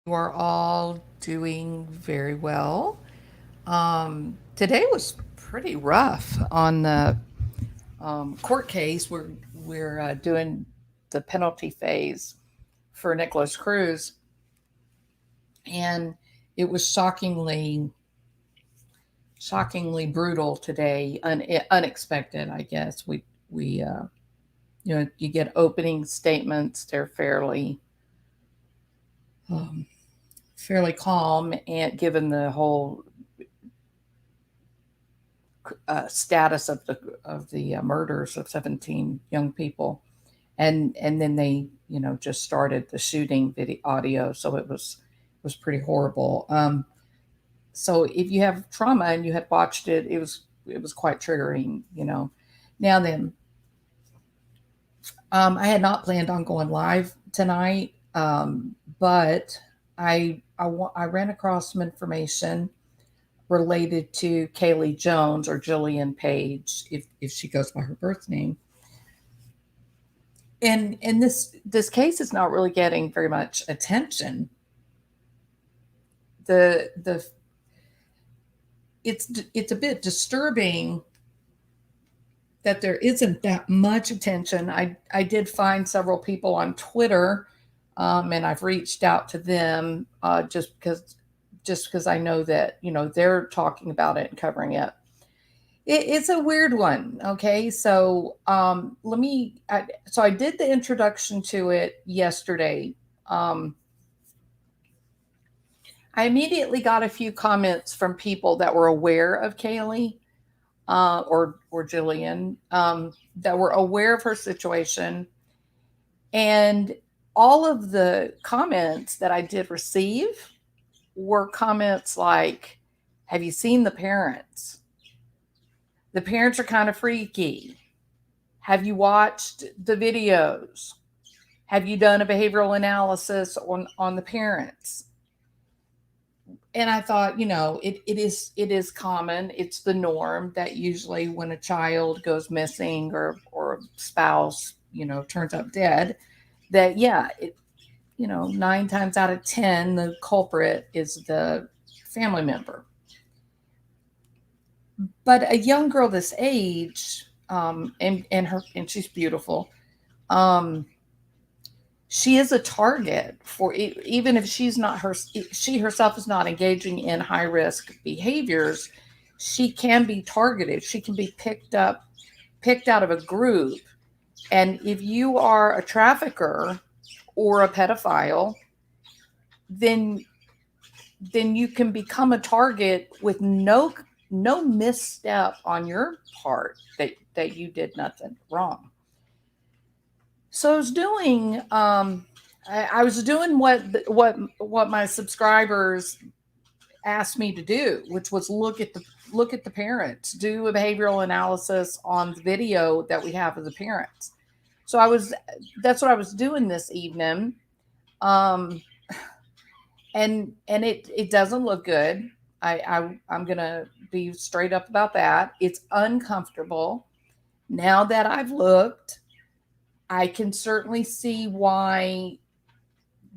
You are all doing very well. Today was pretty rough on the court case. We're doing the penalty phase for Nicholas Cruz, and it was shockingly brutal today. Unexpected, I guess. We you get opening statements. They're um, fairly calm, and given the whole status of the murders of 17 young people, and then they just started the shooting video audio, so it was pretty horrible. So if you have trauma and you had watched it, it was quite triggering. Now then, I had not planned on going live tonight, but I ran across some information related to Kaylee Jones, or Jillian Page, if she goes by her birth name. And this case is not really getting very much attention. The it's a bit disturbing that there isn't that much attention. I did find several people on Twitter, and I've reached out to them just because I know that they're talking about it and covering it. It's a weird one. Okay, so I did the introduction to it yesterday. I immediately got a few comments from people that were aware of Kaylee, or Jillian, that were aware of her situation, and all of the comments that I did receive were comments like, "Have you seen the parents? The parents are kind of freaky. Have you watched the videos? Have you done a behavioral analysis on the parents?" And I thought, it is common. It's the norm that usually when a child goes missing, or a spouse, turns up dead, that, yeah, 9 times out of 10, the culprit is the family member. But a young girl this age, and she's beautiful, she is a target for, even if she herself is not engaging in high risk behaviors. She can be targeted. She can be picked out of a group. And if you are a trafficker or a pedophile, then you can become a target with no misstep on your part, that you did nothing wrong. So I was doing what my subscribers asked me to do, which was look at the parents, do a behavioral analysis on the video that we have of the parents. So that's what I was doing this evening. Um, and it doesn't look good. I'm gonna be straight up about that. It's uncomfortable. Now that I've looked, I can certainly see why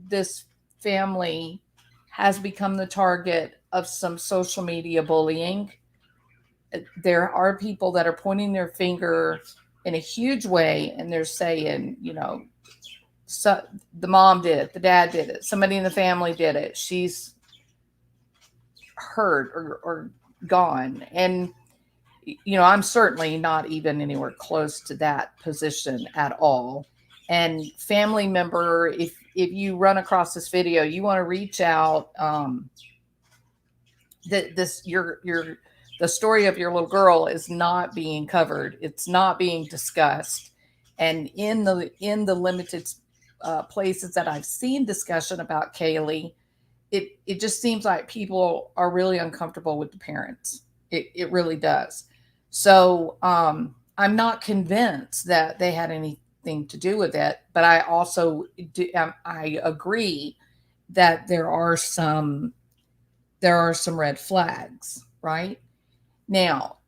this family has become the target of some social media bullying. There are people that are pointing their finger in a huge way, and they're saying, so the mom did it, the dad did it, somebody in the family did it, she's hurt or gone. And I'm certainly not even anywhere close to that position at all. And family member, if you run across this video, you want to reach out. The story of your little girl is not being covered. It's not being discussed, and in the limited places that I've seen discussion about Kaylee, it just seems like people are really uncomfortable with the parents. It really does. So I'm not convinced that they had anything to do with it, but I also I agree that there are some red flags, right? Now,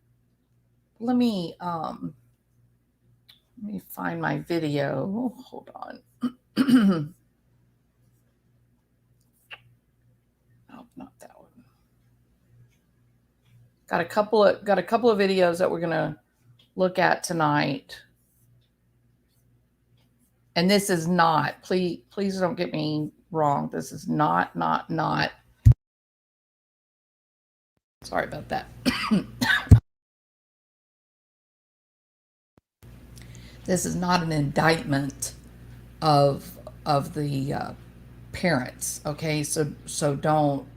let me find my video. Hold on. Oh, not that one. Got a couple of videos that we're gonna look at tonight. And this is not, please don't get me wrong. This is not. Sorry about that. This is not an indictment of the parents. Okay, so don't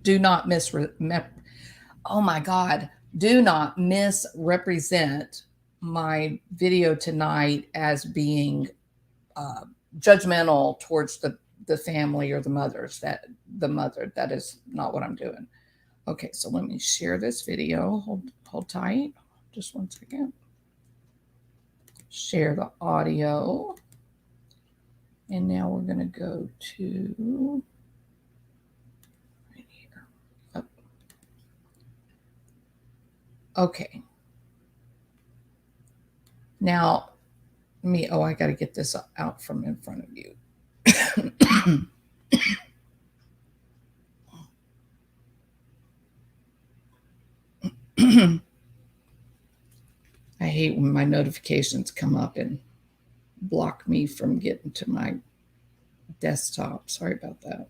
do not misrepresent my video tonight as being judgmental towards the family or the mother. That is not what I'm doing. Okay, so let me share this video. Hold tight. Just one second. Share the audio. And now we're going to go to right here. Oh. Okay. Now, I got to get this out from in front of you. I hate when my notifications come up and block me from getting to my desktop. Sorry about that.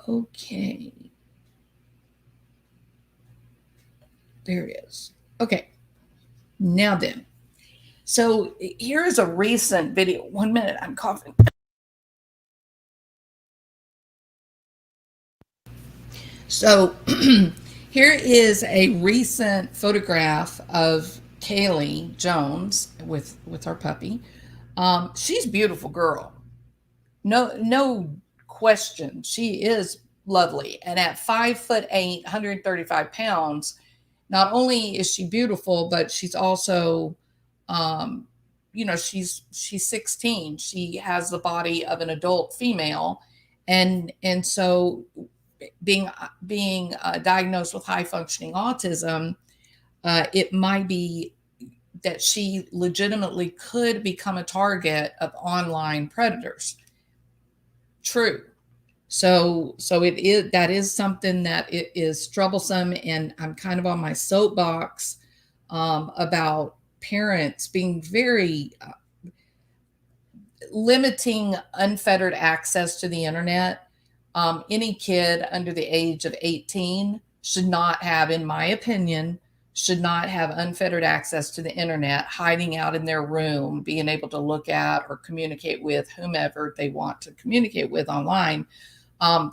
Okay. There it is. Okay. Now then. So here is a recent video. 1 minute, I'm coughing. So here is a recent photograph of Kaylee Jones with our puppy. She's a beautiful girl. No question. She is lovely. And at 5'8", 135 pounds, not only is she beautiful, but she's also, she's 16. She has the body of an adult female. And so being diagnosed with high functioning autism, it might be that she legitimately could become a target of online predators. True. So that is something that it is troublesome, and I'm kind of on my soapbox about parents being very limiting unfettered access to the internet. Any kid under the age of 18 should not have, in my opinion, unfettered access to the internet, hiding out in their room, being able to look at or communicate with whomever they want to communicate with online.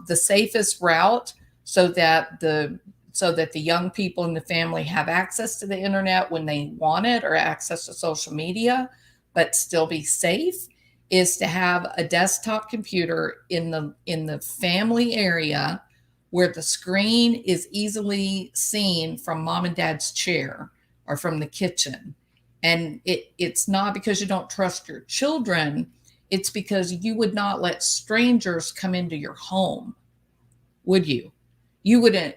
The safest route so that the young people in the family have access to the internet when they want it, or access to social media, but still be safe, is to have a desktop computer in the family area where the screen is easily seen from mom and dad's chair or from the kitchen. And it's not because you don't trust your children. It's because you would not let strangers come into your home, would you? You wouldn't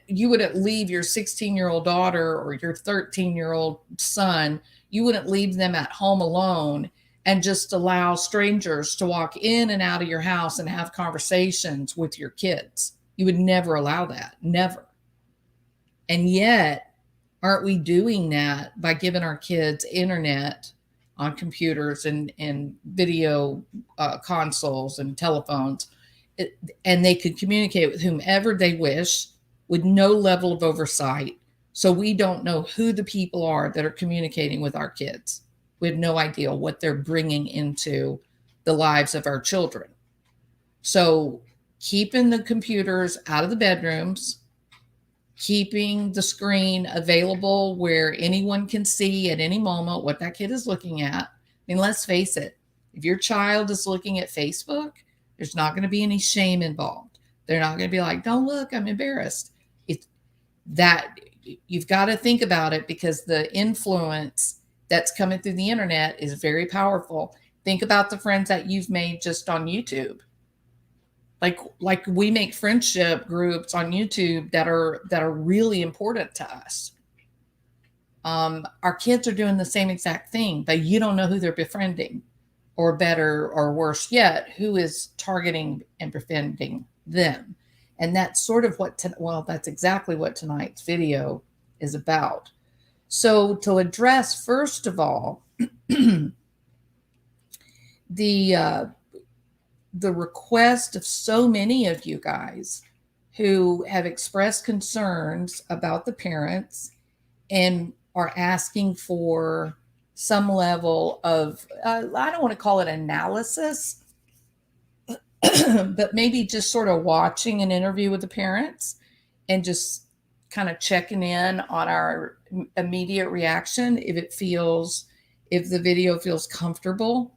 leave your 16-year-old daughter or your 13-year-old son. You wouldn't leave them at home alone and just allow strangers to walk in and out of your house and have conversations with your kids. You would never allow that, never. And yet, aren't we doing that by giving our kids internet on computers and video consoles and telephones, and they could communicate with whomever they wish with no level of oversight. So we don't know who the people are that are communicating with our kids. We have no idea what they're bringing into the lives of our children. So keeping the computers out of the bedrooms, keeping the screen available where anyone can see at any moment what that kid is looking at. I mean, let's face it, if your child is looking at Facebook, there's not going to be any shame involved. They're not going to be like, don't look, I'm embarrassed. It's that you've got to think about it, because the influence that's coming through the internet is very powerful. Think about the friends that you've made just on YouTube. Like we make friendship groups on YouTube that are really important to us. Our kids are doing the same exact thing, but you don't know who they're befriending, or better or worse yet, who is targeting and befriending them. And that's sort of that's exactly what tonight's video is about. So to address, first of all, the request of so many of you guys who have expressed concerns about the parents and are asking for some level of, I don't want to call it analysis, but maybe just sort of watching an interview with the parents and just kind of checking in on our immediate reaction if the video feels comfortable.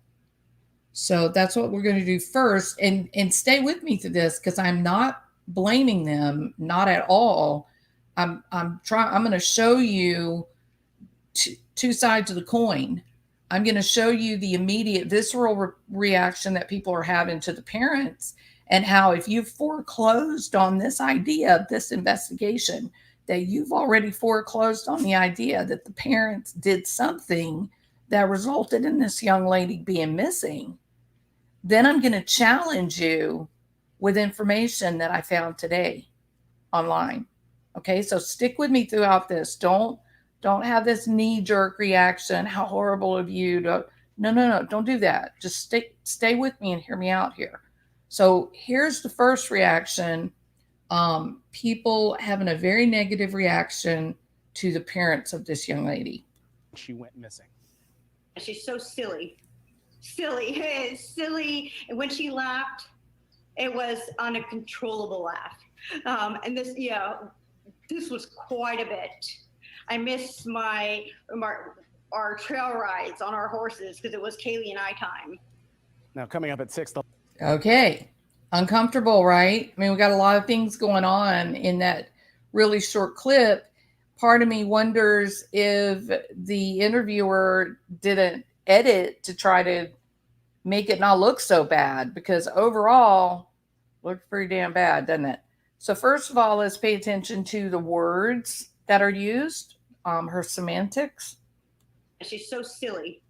So that's what we're going to do first, and stay with me through this, because I'm not blaming them, not at all. I'm going to show you two sides of the coin. I'm going to show you the immediate visceral reaction that people are having to the parents, and how if you've foreclosed on this idea of this investigation, that you've already foreclosed on the idea that the parents did something that resulted in this young lady being missing. Then I'm going to challenge you with information that I found today online. Okay, so stick with me throughout this. Don't have this knee-jerk reaction. How horrible of you to... No, don't do that. Just stay with me and hear me out here. So here's the first reaction. People having a very negative reaction to the parents of this young lady. She went missing. She's so silly. Silly. And when she laughed, it was an uncontrollable laugh. And this was quite a bit. I missed our trail rides on our horses because it was Kaylee and I time. Now coming up at 6. Okay. Uncomfortable, right? I mean, we got a lot of things going on in that really short clip. Part of me wonders if the interviewer didn't edit to try to make it not look so bad, because overall looks pretty damn bad, doesn't it? So first of all, let's pay attention to the words that are used, her semantics. She's so silly.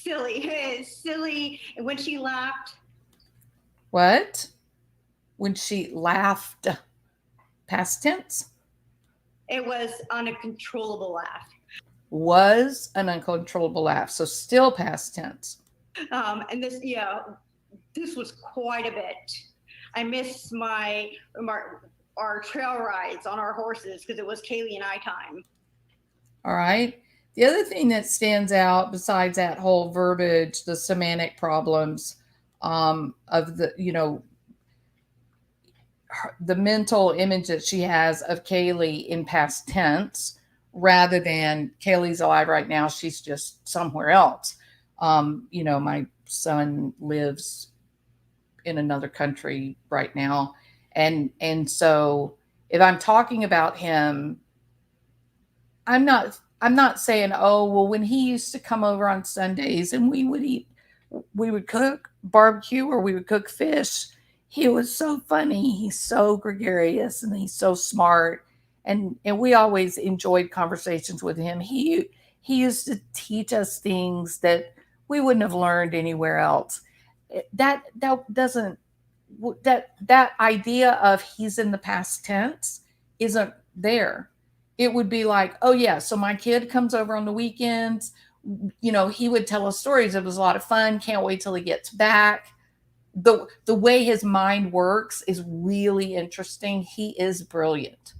And when she laughed. What? When she laughed, past tense? It was an uncontrollable laugh. Was an uncontrollable laugh. So still past tense. And this was quite a bit. I missed our trail rides on our horses because it was Kaylee and I time. All right. The other thing that stands out besides that whole verbiage, the semantic problems of the mental image that she has of Kaylee in past tense, rather than Kaylee's alive right now, she's just somewhere else. My son lives in another country right now. And so if I'm talking about him, I'm not saying, oh, well, when he used to come over on Sundays and we would cook barbecue or we would cook fish, he was so funny. He's so gregarious and he's so smart. And we always enjoyed conversations with him. He used to teach us things that we wouldn't have learned anywhere else. That idea of he's in the past tense isn't there. It would be like, oh yeah, so my kid comes over on the weekends. He would tell us stories. It was a lot of fun. Can't wait till he gets back. The way his mind works is really interesting. He is brilliant.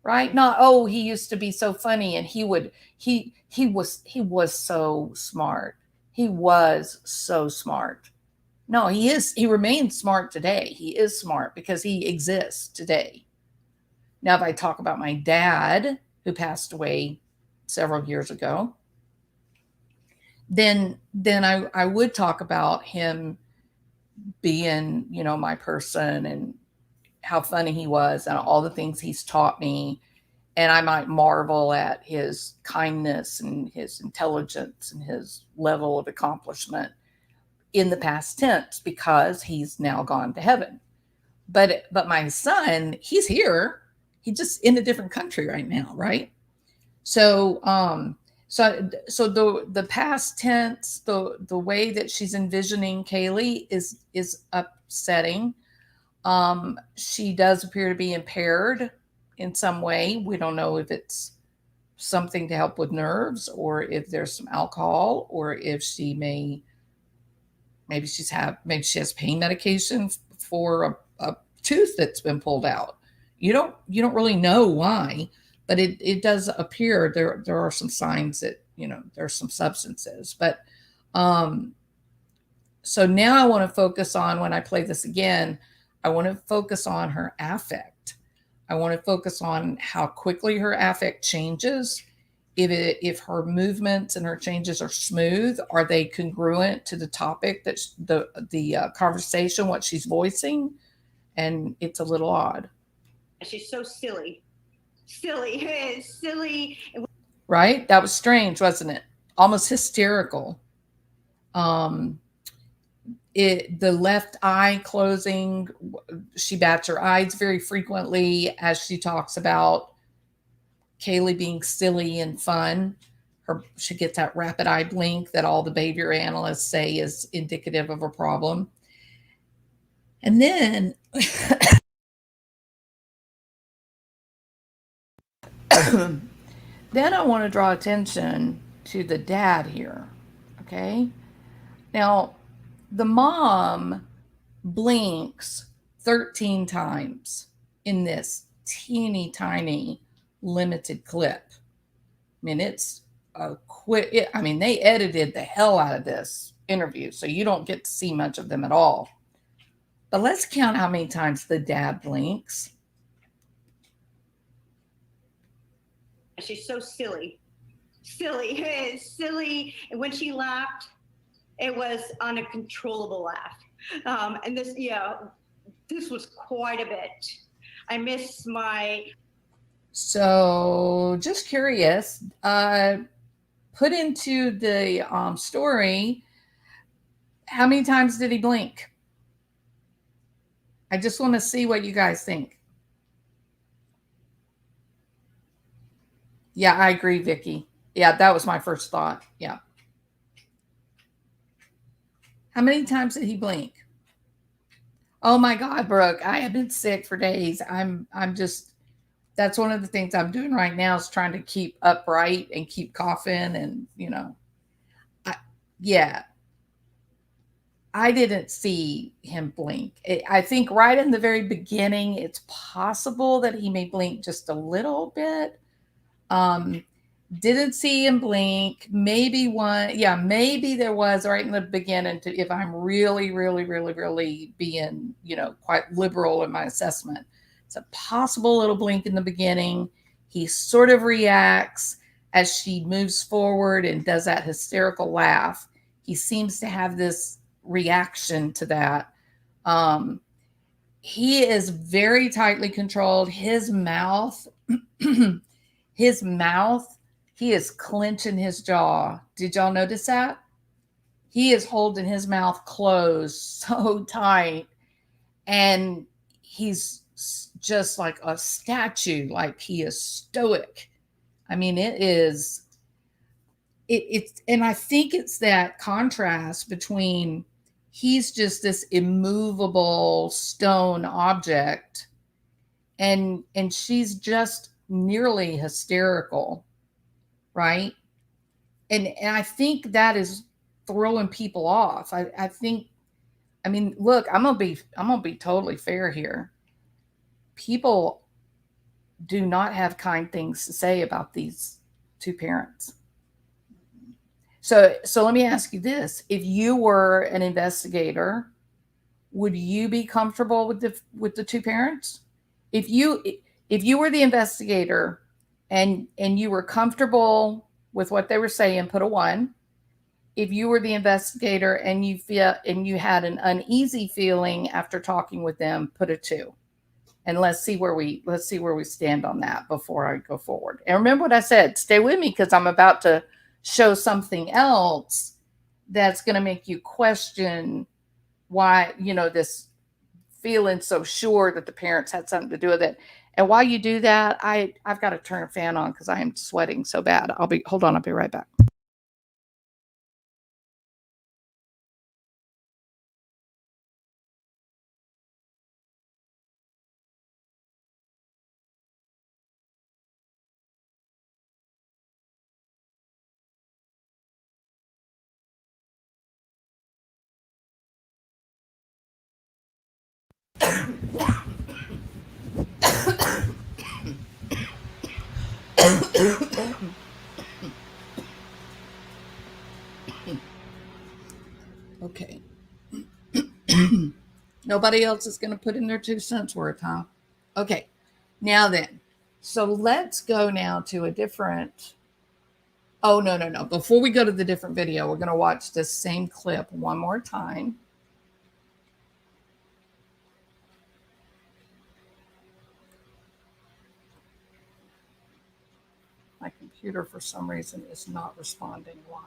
right? Not, oh, he used to be so funny and he was so smart. He was so smart. No, he remains smart today. He is smart because he exists today. Now, if I talk about my dad, who passed away several years ago, then I would talk about him being, my person and how funny he was and all the things he's taught me. And I might marvel at his kindness and his intelligence and his level of accomplishment in the past tense because he's now gone to heaven. But my son, he's here. He's just in a different country right now, right? So so the past tense, the way that she's envisioning Kaylee is upsetting. She does appear to be impaired in some way. We don't know if it's something to help with nerves or if there's some alcohol or if maybe she has pain medication for a tooth that's been pulled out. You don't really know why, but it does appear there are some signs that there's some substances. But so now I want to focus on, when I play this again, I want to focus on her affect. I want to focus on how quickly her affect changes. If her movements and her changes are smooth, are they congruent to the topic that the conversation, what she's voicing? And it's a little odd. She's so silly. Silly. Right? That was strange, wasn't it? Almost hysterical. The left eye closing, she bats her eyes very frequently as she talks about Kaylee being silly and fun. She gets that rapid eye blink that all the behavior analysts say is indicative of a problem. And then then I want to draw attention to the dad here. Okay. Now, the mom blinks 13 times in this teeny tiny limited clip. I mean, it's a quick, I mean, they edited the hell out of this interview, so you don't get to see much of them at all. But let's count how many times the dad blinks. She's so silly. And when she laughed, it was uncontrollable laugh. And this was quite a bit. I miss my. So just curious, put into the story, how many times did he blink? I just want to see what you guys think. Yeah, I agree, Vicky. Yeah, that was my first thought. Yeah. How many times did he blink? Oh my God, Brooke, I have been sick for days. I'm just, that's one of the things I'm doing right now is trying to keep upright and keep coughing and, yeah. I didn't see him blink. I think right in the very beginning, it's possible that he may blink just a little bit. Didn't see him blink. Maybe one. Yeah, maybe there was right in the beginning. If I'm really, really, really, really being, quite liberal in my assessment, it's a possible little blink in the beginning. He sort of reacts as she moves forward and does that hysterical laugh. He seems to have this reaction to that. He is very tightly controlled. His mouth, he is clenching his jaw. Did y'all notice that? He is holding his mouth closed so tight. And he's just like a statue, like he is stoic. I mean, it's, and I think it's that contrast between he's just this immovable stone object and she's just nearly hysterical, right? And I think that is throwing people off. I think, I mean, look, I'm gonna be totally fair here. People do not have kind things to say about these two parents. So let me ask you this. If you were an investigator, would you be comfortable with the two parents? If you were the investigator and you were comfortable with what they were saying, put a 1. If you were the investigator and you had an uneasy feeling after talking with them, put a 2. And let's see where we stand on that before I go forward. And remember what I said, stay with me because I'm about to show something else that's going to make you question why, this feeling so sure that the parents had something to do with it. And while you do that, I've got to turn a fan on because I am sweating so bad. Hold on, I'll be right back. Okay. Nobody else is going to put in their 2 cents worth, huh? Okay. Now then. So let's go now to a different. Oh, no, no, no. Before we go to the different video, we're going to watch this same clip one more time. My computer, for some reason, is not responding. Why?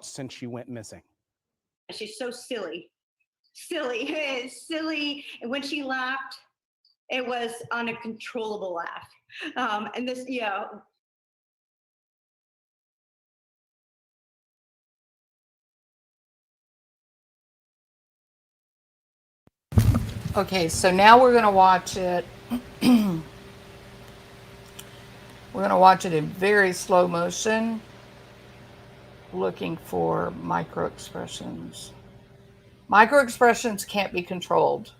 Since she went missing. She's so silly. Silly. Silly. And when she laughed, it was uncontrollable laugh. And this, Okay, so now we're going to watch it. We're going to watch it in very slow motion, looking for micro expressions. Micro expressions can't be controlled.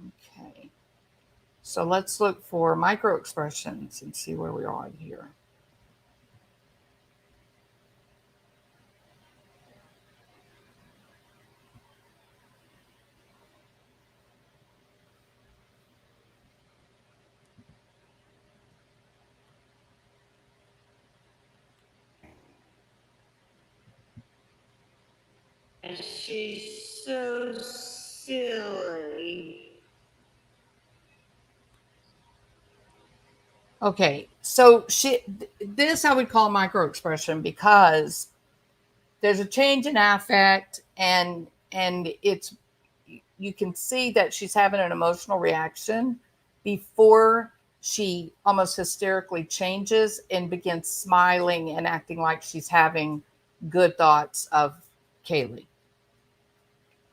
Okay. So let's look for micro expressions and see where we are here. and she's so silly. Okay, so this I would call a micro expression because there's a change in affect and it's you can see that she's having an emotional reaction before she almost hysterically changes and begins smiling and acting like she's having good thoughts of Kaylee.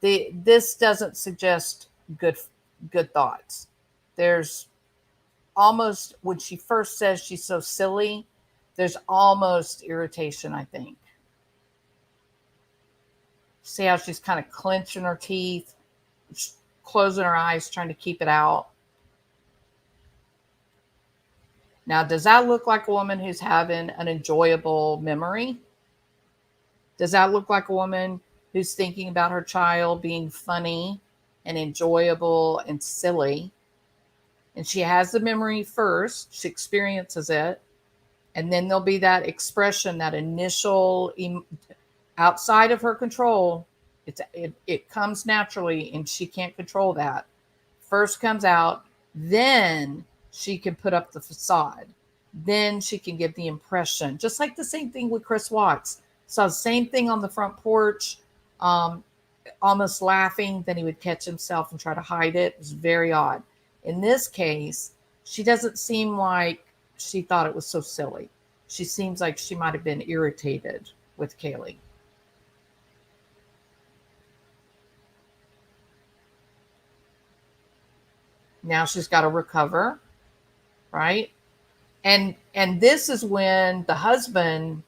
This doesn't suggest good thoughts. There's almost, when she first says she's so silly, there's almost irritation, I think. See how she's kind of clenching her teeth, closing her eyes, trying to keep it out. Now, does that look like a woman who's having an enjoyable memory? Does that look like a woman who's thinking about her child being funny and enjoyable and silly? And she has the memory first, she experiences it, and then there'll be that expression, that initial outside of her control. It comes naturally, and she can't control that. First comes out, then she can put up the facade. Then she can give the impression, just like the same thing with Chris Watts. Saw the same thing on the front porch, um, almost laughing. Then he would catch himself and try to hide it. It was very odd. In this case, she doesn't seem like she thought it was so silly. She seems like she might have been irritated with Kaylee. Now she's got to recover, right? And this is when the husband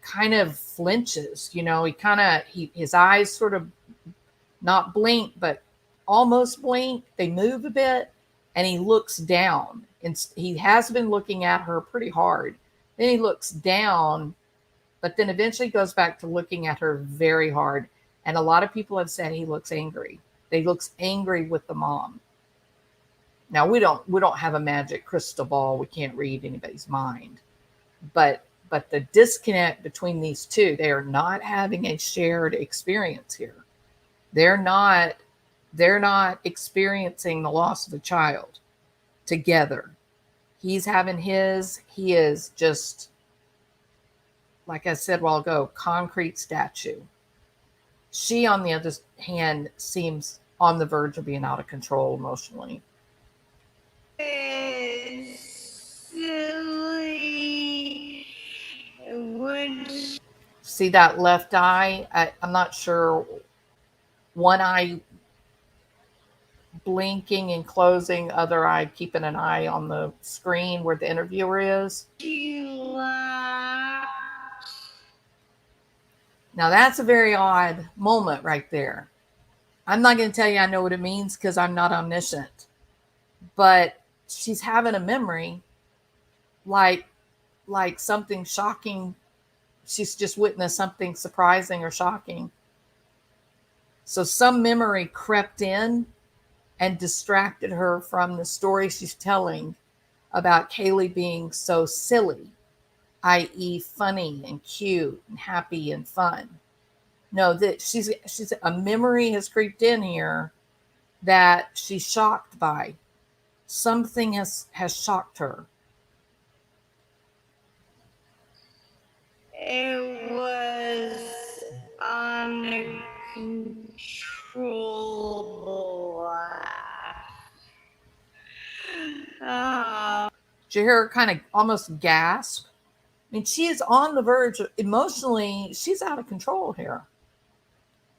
kind of flinches. His eyes sort of not blink, but almost blink. They move a bit, and he looks down. And he has been looking at her pretty hard. Then he looks down, but then eventually goes back to looking at her very hard. And a lot of people have said he looks angry. He looks angry with the mom. Now we don't have a magic crystal ball. We can't read anybody's mind. But the disconnect between these two, they are not having a shared experience here. They're not experiencing the loss of a child together. He's having his. He is just, like I said a while ago, concrete statue. She, on the other hand, seems on the verge of being out of control emotionally. Silly. See that left eye? I'm not sure. One eye blinking and closing, other eye keeping an eye on the screen where the interviewer is. Now that's a very odd moment right there. I'm not going to tell you I know what it means because I'm not omniscient. But she's having a memory like something shocking. She's just witnessed something surprising or shocking. So some memory crept in and distracted her from the story she's telling about Kaylee being so silly, i.e., funny and cute and happy and fun. No, that she's a memory has creeped in here that she's shocked by. Something has shocked her. It was uncontrollable. Did you hear her kind of almost gasp? I mean, she is on the verge of, emotionally, she's out of control here.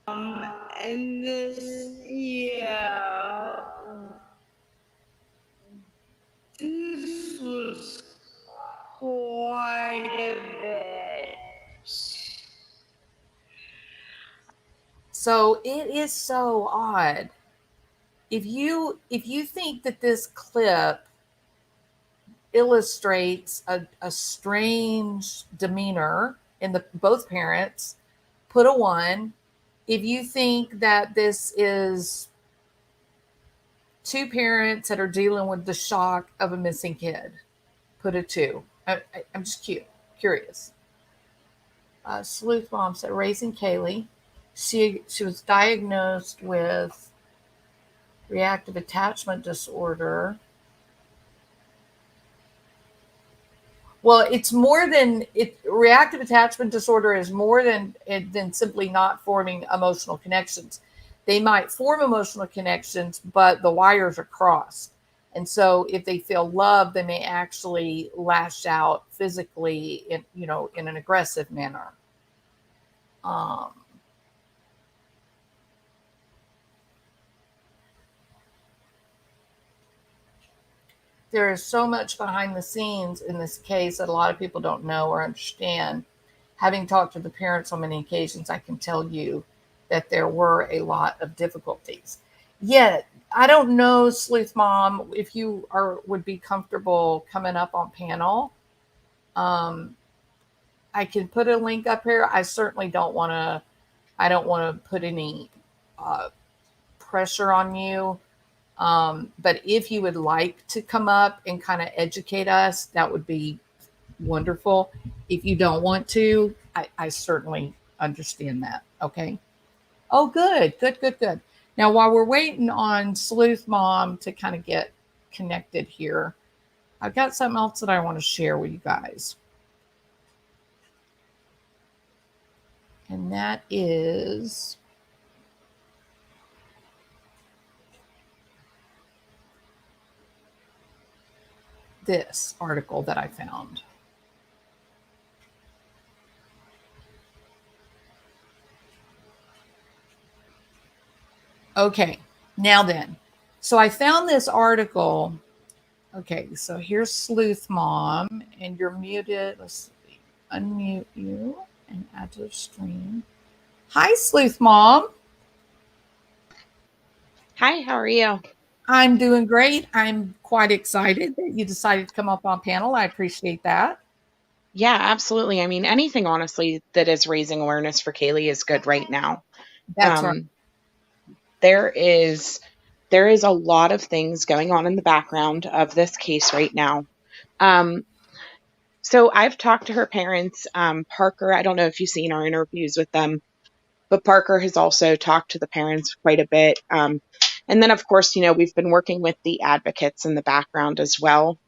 And this, yeah. This was quite a bit. So it is so odd. If you think that this clip illustrates a strange demeanor in the both parents, put a 1. If you think that this is two parents that are dealing with the shock of a missing kid, put a 2. I'm just curious. Sleuth Mom said, raising Kaylee. She was diagnosed with reactive attachment disorder. Well, it's more than it. Reactive attachment disorder is more than simply not forming emotional connections. They might form emotional connections, but the wires are crossed. And so if they feel love, they may actually lash out physically in an aggressive manner. There is so much behind the scenes in this case that a lot of people don't know or understand. Having talked to the parents on many occasions, I can tell you that there were a lot of difficulties. Yet, I don't know, Sleuth Mom, if you would be comfortable coming up on panel. I can put a link up here. I certainly don't want to put any pressure on you. But if you would like to come up and kind of educate us, that would be wonderful. If you don't want to, I certainly understand that. Okay. Oh, good, good, good, good. Now, while we're waiting on Sleuth Mom to kind of get connected here, I've got something else that I want to share with you guys. And that is this article that I found. Okay, now then. So I found this article. Okay, so here's Sleuth Mom, and you're muted. Let's see. Unmute you and add to the stream. Hi, Sleuth Mom. Hi, how are you? I'm doing great. I'm quite excited that you decided to come up on panel. I appreciate that. Yeah, absolutely. I mean, anything honestly that is raising awareness for Kaylee is good right now. That's right. There is a lot of things going on in the background of this case right now. So I've talked to her parents. Parker, I don't know if you've seen our interviews with them, but Parker has also talked to the parents quite a bit. And then, of course, we've been working with the advocates in the background as well.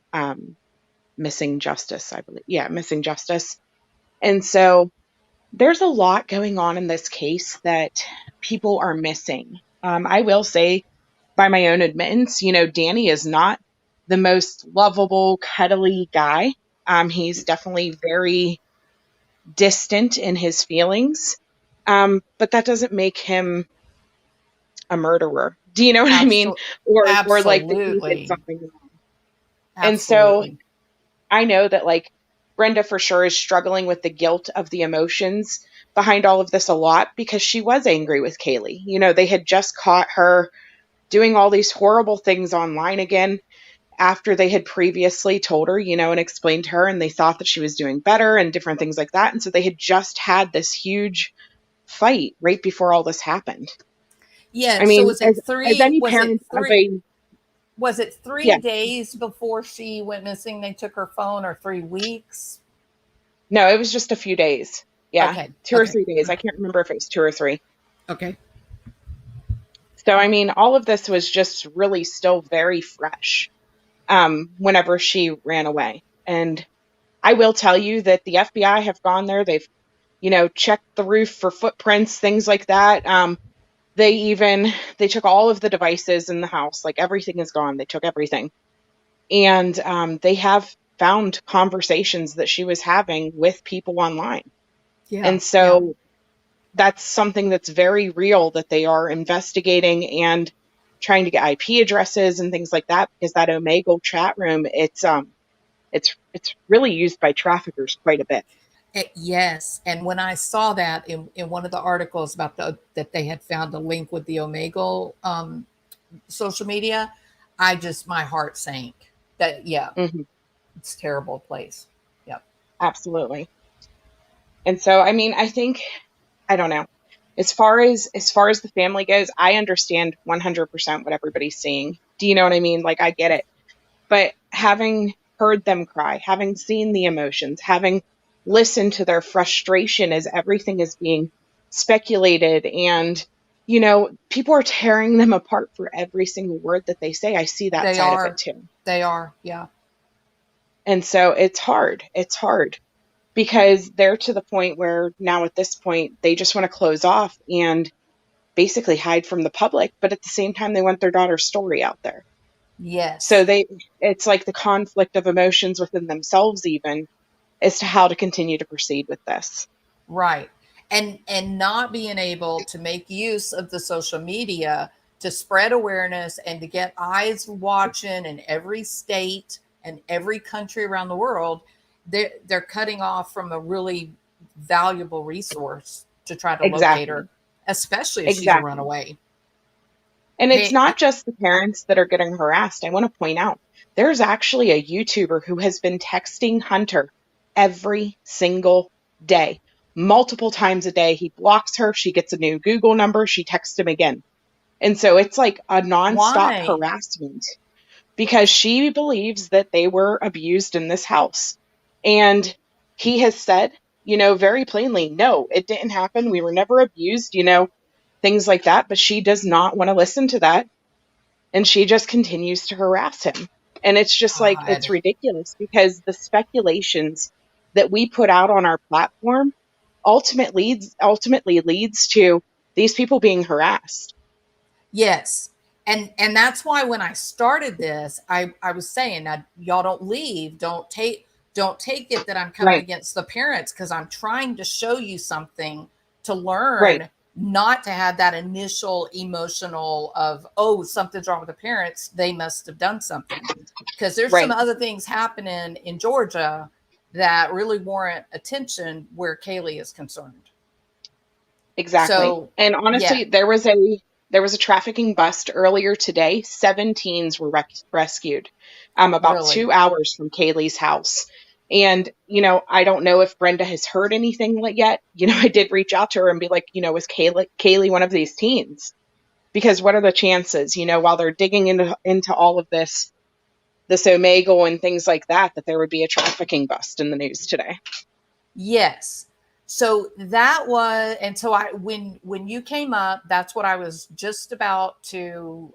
Missing Justice, I believe. Yeah, Missing Justice. And so there's a lot going on in this case that people are missing. I will say, by my own admittance, Danny is not the most lovable, cuddly guy. He's definitely very distant in his feelings. But that doesn't make him a murderer. Do you know what I mean? Or like that he did something wrong. And so I know that Brenda for sure is struggling with the guilt of the emotions behind all of this a lot because she was angry with Kaylee. They had just caught her doing all these horrible things online again after they had previously told her, and explained to her, and they thought that she was doing better and different things like that. And so they had just had this huge fight right before all this happened. Yeah. I mean, so was it three? Was it 3 days before she went missing? They took her phone, or 3 weeks? No, it was just a few days. Yeah. Okay. 2 or 3 days. I can't remember if it was 2 or 3. Okay. So, I mean, all of this was just really still very fresh whenever she ran away. And I will tell you that the FBI have gone there. They've, checked the roof for footprints, things like that. They took all of the devices in the house, everything is gone. They took everything. And they have found conversations that she was having with people online. Yeah. And so that's something that's very real that they are investigating and trying to get IP addresses and things like that, because that Omegle chat room, it's really used by traffickers quite a bit. Yes. And when I saw that in one of the articles about that they had found a link with the Omegle social media, my heart sank. That, It's a terrible place. Yep. Absolutely. And so, I mean, I don't know. As far as the family goes, I understand 100% what everybody's saying. Do you know what I mean? I get it. But having heard them cry, having seen the emotions, having listened to their frustration as everything is being speculated, and, people are tearing them apart for every single word that they say. I see that side of it too. They are. Yeah. And so it's hard. It's hard. Because they're to the point where now at this point, they just want to close off and basically hide from the public. But at the same time, they want their daughter's story out there. Yes. So it's like the conflict of emotions within themselves even as to how to continue to proceed with this. Right. And not being able to make use of the social media to spread awareness and to get eyes watching in every state and every country around the world. They're cutting off from a really valuable resource to try to locate her, especially if she's a runaway. And it's not just the parents that are getting harassed. I want to point out there's actually a YouTuber who has been texting Hunter every single day, multiple times a day. He blocks her. She gets a new Google number. She texts him again. And so it's like a nonstop Why? harassment because she believes that they were abused in this house. And he has said, very plainly, no, it didn't happen. We were never abused, things like that. But she does not want to listen to that. And she just continues to harass him. And it's just like, it's God. ridiculous because the speculations that we put out on our platform ultimately leads to these people being harassed. Yes. And that's why when I started this, I was saying, now y'all don't leave, don't take it that I'm coming Right, against the parents, because I'm trying to show you something to right, learn, not to have that initial emotional of, oh, something's wrong with the parents, they must have done something. Because there's some right. other things happening in Georgia that really warrant attention where Kaylee is concerned. Exactly. So And yeah, honestly, there was a trafficking bust earlier today. 7 teens were rescued, about really. 2 hours from Kaylee's house. And I don't know if Brenda has heard anything yet. I did reach out to her and be like, is Kaylee one of these teens? Because what are the chances? While they're digging into all of this Omegle and things like that, that there would be a trafficking bust in the news today. Yes. So that was, and so I, when you came up, that's what I was just about to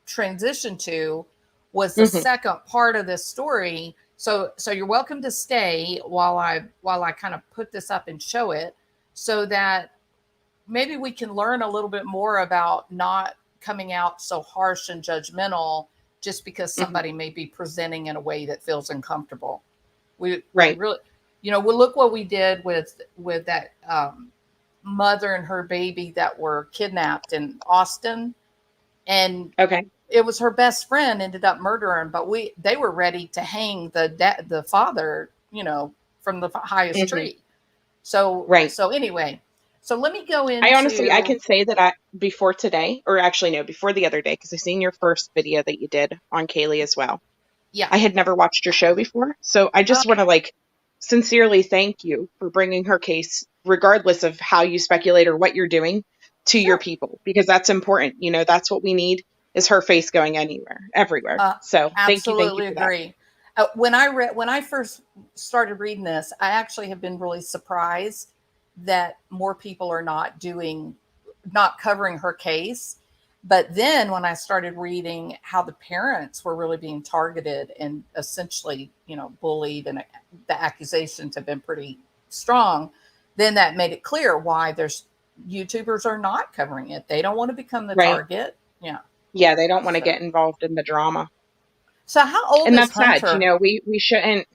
transition to, was the Hmm. second part of this story. So you're welcome to stay while I kind of put this up and show it, so that maybe we can learn a little bit more about not coming out so harsh and judgmental just because Hmm. somebody may be presenting in a way that feels uncomfortable. We Right. really, we look what we did with that mother and her baby that were kidnapped in Austin, and Okay. it was her best friend ended up murdering, but they were ready to hang the father, from the highest Hmm. tree. So Right. so anyway, so let me go I into, can say that before today, or actually no, before the other day, because I seen your first video that you did on Kaylee as well. yeah. I had never watched your show before, so I Oh, just want to sincerely thank you for bringing her case, regardless of how you speculate or what you're doing, to your sure. people, because that's important. That's what we need is her face going everywhere. Uh, So thank you Absolutely for that. agree. When I first started reading this, I actually have been really surprised that more people are not covering her case. But then when I started reading how the parents were really being targeted and essentially, bullied, and the accusations have been pretty strong, then that made it clear why there's YouTubers are not covering it. They don't want to become the Right? target. Yeah. Yeah, they don't want to So, get involved in the drama, so how old and is that's sad. Hunter? We shouldn't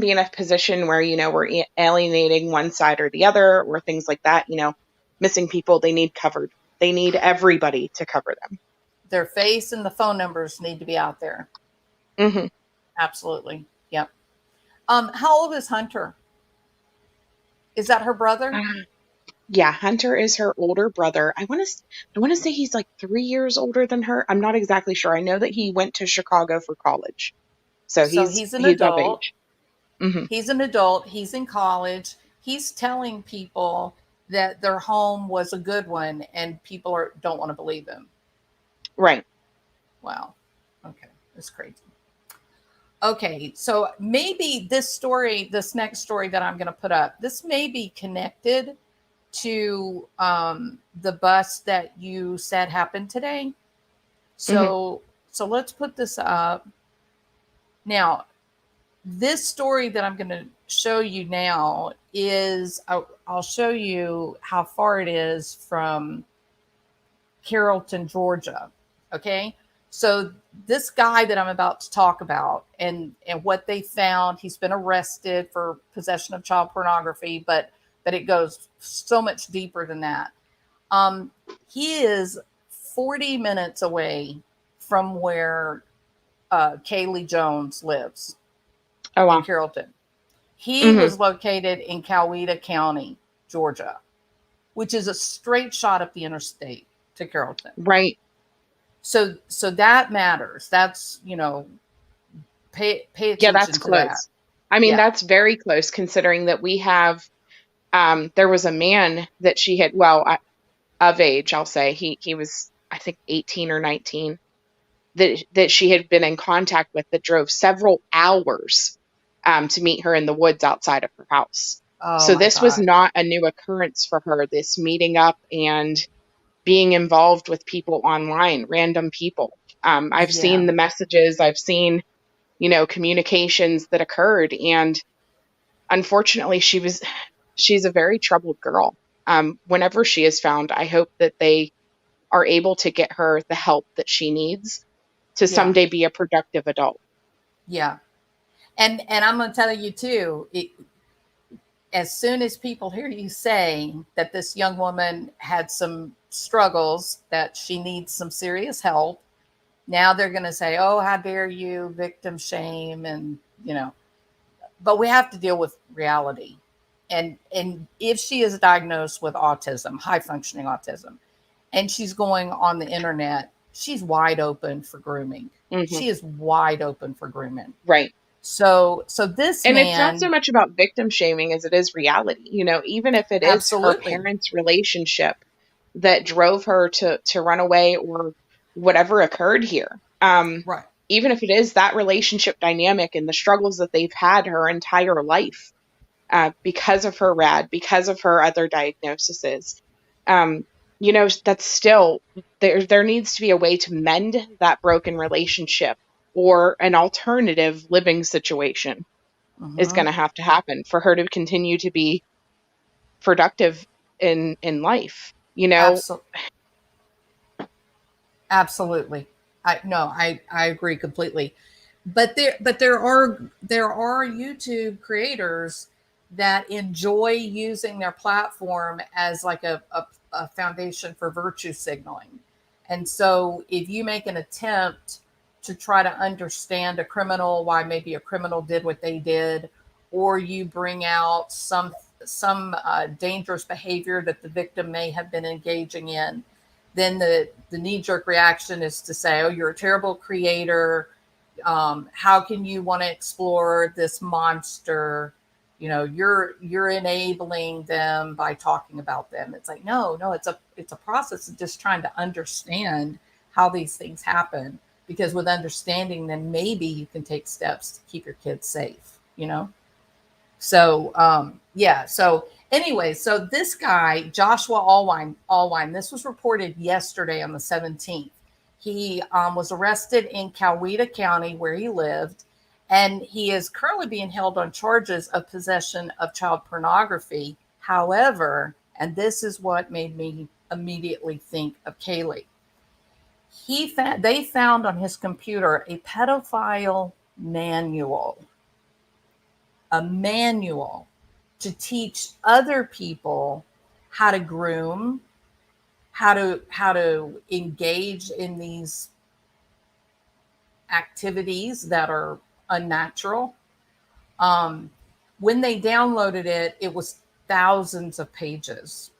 be in a position where we're alienating one side or the other or things like that. Missing people, they need covered. They need everybody to cover them. Their face and the phone numbers need to be out there. Hmm. Absolutely. Yep. How old is Hunter? Is that her brother? Yeah, Hunter is her older brother. I want to say he's like 3 years older than her. I'm not exactly sure. I know that he went to Chicago for college, so So he's he's an he's of adult. age. Hmm. He's an adult. He's in college. He's telling people that their home was a good one, and people don't want to believe him. Right. Wow. Okay, that's crazy. Okay, so maybe this next story that I'm going to put up, this may be connected to the bust that you said happened today. Hmm. So let's put this up. Now, this story that I'm going to show you now is, I'll show you how far it is from Carrollton, Georgia. Okay. So this guy that I'm about to talk about, and what they found, he's been arrested for possession of child pornography, but it goes so much deeper than that. Um, he is 40 minutes away from where Kaylee Jones lives Oh in wow. Carrollton. He Hmm. was located in Coweta County, Georgia, which is a straight shot up the interstate to Carrollton. Right. So that matters. That's, pay Yeah, that's attention to that. close. I mean, Yeah. that's very close considering that we have. There was a man that she had. Well, of age, I'll say. He was, I think, 18 or 19, that she had been in contact with, that drove several hours to meet her in the woods outside of her house. Oh So my this was God. not a new occurrence for her, this meeting up and being involved with people online, random people. I've seen Yeah. the messages, I've seen, communications that occurred. And unfortunately, she's a very troubled girl. Whenever she is found, I hope that they are able to get her the help that she needs to Yeah. someday be a productive adult. Yeah. And I'm going to tell you too, as soon as people hear you say that this young woman had some struggles, that she needs some serious help, now they're going to say, oh, how dare you, victim shame, and but we have to deal with reality. And if she is diagnosed with autism, high functioning autism, and she's going on the internet, she's wide open for grooming. Hmm. She is wide open for grooming. Right. So this And it's not so man, much about victim shaming as it is reality. Even if it is her absolutely. parents' relationship that drove her to run away, or whatever occurred here. Right. Even if it is that relationship dynamic and the struggles that they've had her entire life, because of her RAD, because of her other diagnoses, that's still there needs to be a way to mend that broken relationship, or an alternative living situation is Hmm. going to happen for her to continue to be productive in life. Absolutely. Absolutely. I agree completely. But there are YouTube creators that enjoy using their platform as like a foundation for virtue signaling. And so if you make an attempt to try to understand a criminal, why maybe a criminal did what they did, or you bring out some dangerous behavior that the victim may have been engaging in, then the knee jerk reaction is to say, "Oh, you're a terrible creator. How can you want to explore this monster? You're enabling them by talking about them." It's like, no, no, it's a process of just trying to understand how these things happen. Because with understanding, then maybe you can take steps to keep your kids safe. So yeah. So anyway, so this guy, Joshua Allwine, this was reported yesterday on the 17th. He was arrested in Coweta County where he lived, and he is currently being held on charges of possession of child pornography. However, and this is what made me immediately think of Kaylee. They found on his computer a pedophile manual, a manual to teach other people how to groom, how to engage in these activities that are unnatural. Um, when they downloaded it, it was thousands of pages,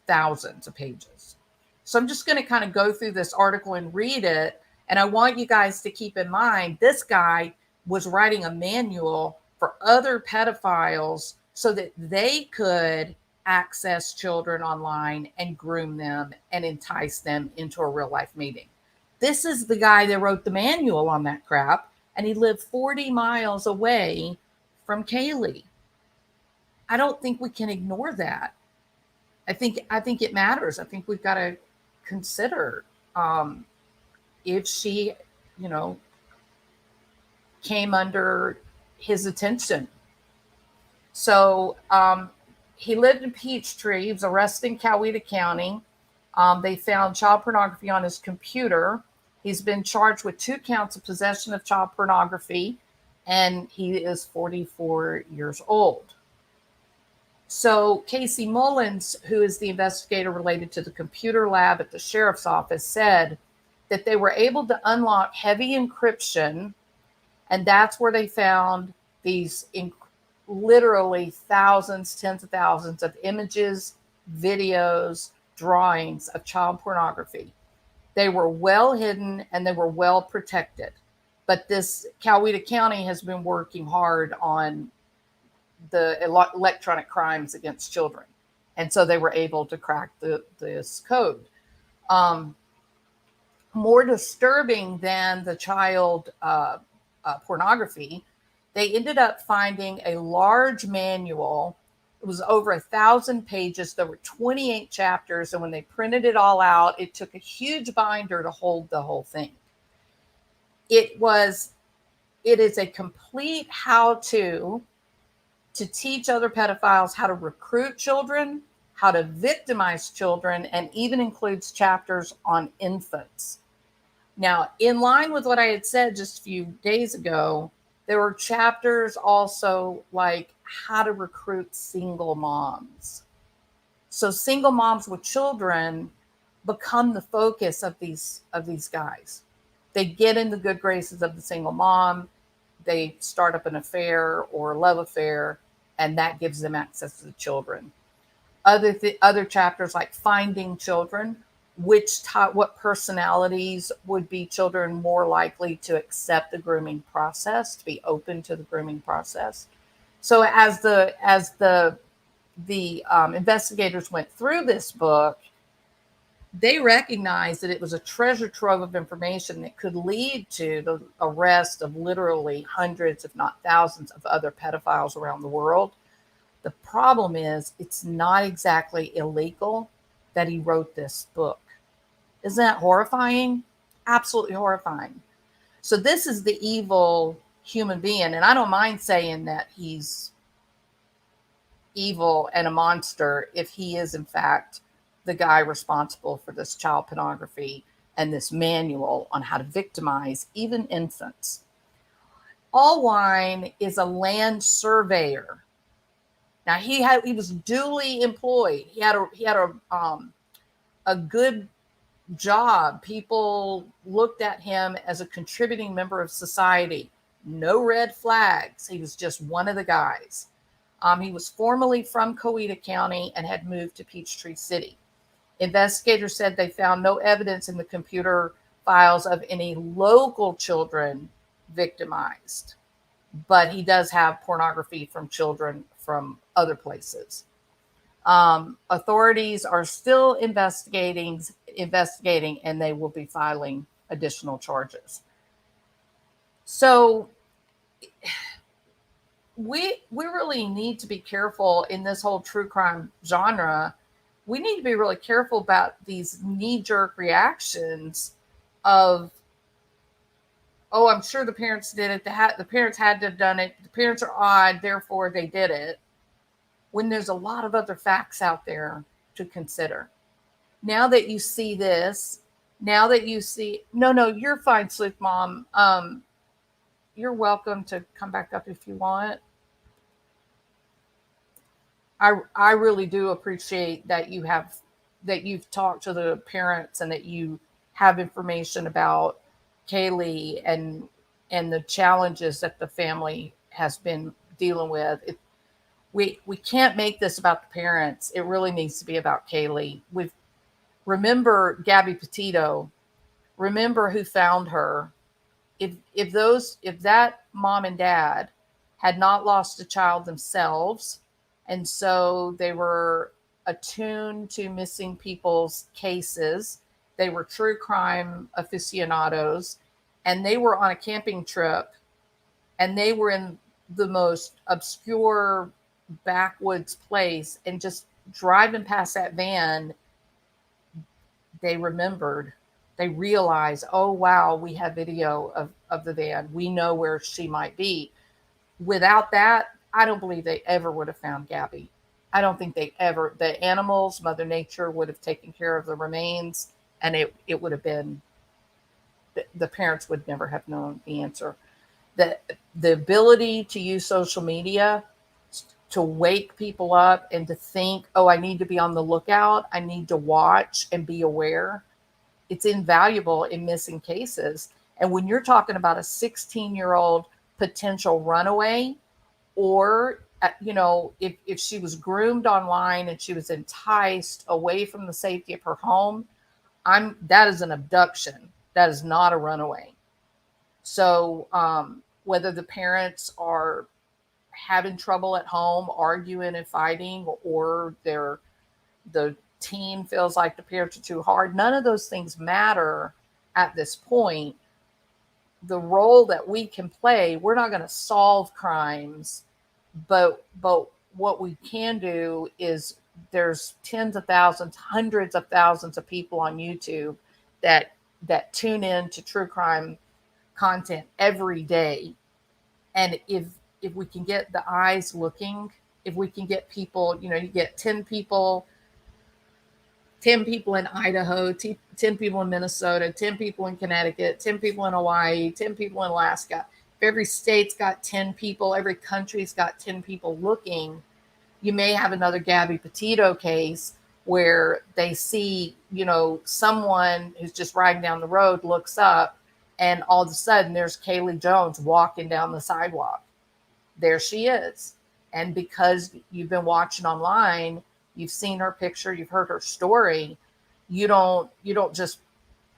thousands of pages. So I'm just going to kind of go through this article and read it. And I want you guys to keep in mind this guy was writing a manual for other pedophiles so that they could access children online and groom them and entice them into a real life meeting. This is the guy that wrote the manual on that crap, and he lived 40 miles away from Kaylee. I don't think we can ignore that. I think it matters. I think we've got to consider um, if she, you know, came under his attention. So he lived in Peachtree. He was arrested in Coweta County. They found child pornography on his computer. He's been charged with 2 counts of possession of child pornography, and he is 44 years old. So Casey Mullins, who is the investigator related to the computer lab at the sheriff's office, said that they were able to unlock heavy encryption, and that's where they found these literally thousands, tens of thousands of images, videos, drawings of child pornography. They were well hidden and they were well protected. But this Coweta County has been working hard on the electronic crimes against children. And so they were able to crack this code. Um, More disturbing than the child pornography, they ended up finding a large manual. It was over 1,000 pages. There were 28 chapters. And when they printed it all out, it took a huge binder to hold the whole thing. It is a complete how-to teach other pedophiles how to recruit children, how to victimize children, and even includes chapters on infants. Now, in line with what I had said just a few days ago, there were chapters also like how to recruit single moms. So single moms with children become the focus of these guys. They get in the good graces of the single mom, they start up an affair or a love affair, and that gives them access to the children. Other chapters like finding children, what personalities would be children more likely to accept the grooming process, to be open to the grooming process. So as the investigators went through this book, they recognized that it was a treasure trove of information that could lead to the arrest of literally hundreds, if not thousands, of other pedophiles around the world. The problem is, it's not exactly illegal that he wrote this book. Isn't that horrifying? Absolutely horrifying. So this is the evil human being. And I don't mind saying that he's evil and a monster if he is, in fact, the guy responsible for this child pornography and this manual on how to victimize even infants. Allwine is a land surveyor. Now he was duly employed. He had a good job. People looked at him as a contributing member of society. No red flags. He was just one of the guys. He was formerly from Coweta County and had moved to Peachtree City. Investigators said they found no evidence in the computer files of any local children victimized, but he does have pornography from children from other places. Authorities are still investigating, and they will be filing additional charges. So we really need to be careful in this whole true crime genre. We need to be really careful about these knee-jerk reactions of, oh, I'm sure the parents did it. The parents had to have done it. The parents are odd, therefore they did it. When there's a lot of other facts out there to consider. Now that you see this, no, you're fine, Sleuth Mom. You're welcome to come back up if you want. I really do appreciate that you've talked to the parents and that you have information about Kaylee and the challenges that the family has been dealing with. We can't make this about the parents. It really needs to be about Kaylee. Remember Gabby Petito. Remember who found her. If that mom and dad had not lost a child themselves, and so they were attuned to missing people's cases, they were true crime aficionados, and they were on a camping trip, and they were in the most obscure backwoods place, and just driving past that van, they remembered. They realized, oh wow, we have video of the van. We know where she might be. Without that, I don't believe they ever would have found Gabby. I don't think the animals, Mother Nature would have taken care of the remains, and it would have been, the parents would never have known the answer. The ability to use social media to wake people up and to think, oh, I need to be on the lookout. I need to watch and be aware. It's invaluable in missing cases. And when you're talking about a 16-year-old potential runaway, or, if she was groomed online and she was enticed away from the safety of her home, that is an abduction. That is not a runaway. So whether the parents are having trouble at home, arguing and fighting, or they're the teen feels like the parents are too hard. None of those things matter at this point. The role that we can play, we're not going to solve crimes, but what we can do is there's tens of thousands, hundreds of thousands of people on YouTube that tune in to true crime content every day. And if we can get the eyes looking, if we can get people, you get 10 people in Idaho, 10 people in Minnesota, 10 people in Connecticut, 10 people in Hawaii, 10 people in Alaska. If every state's got 10 people, every country's got 10 people looking, you may have another Gabby Petito case where they see, someone who's just riding down the road looks up, and all of a sudden there's Kaylee Jones walking down the sidewalk. There she is. And because you've been watching online, you've seen her picture, you've heard her story, you don't just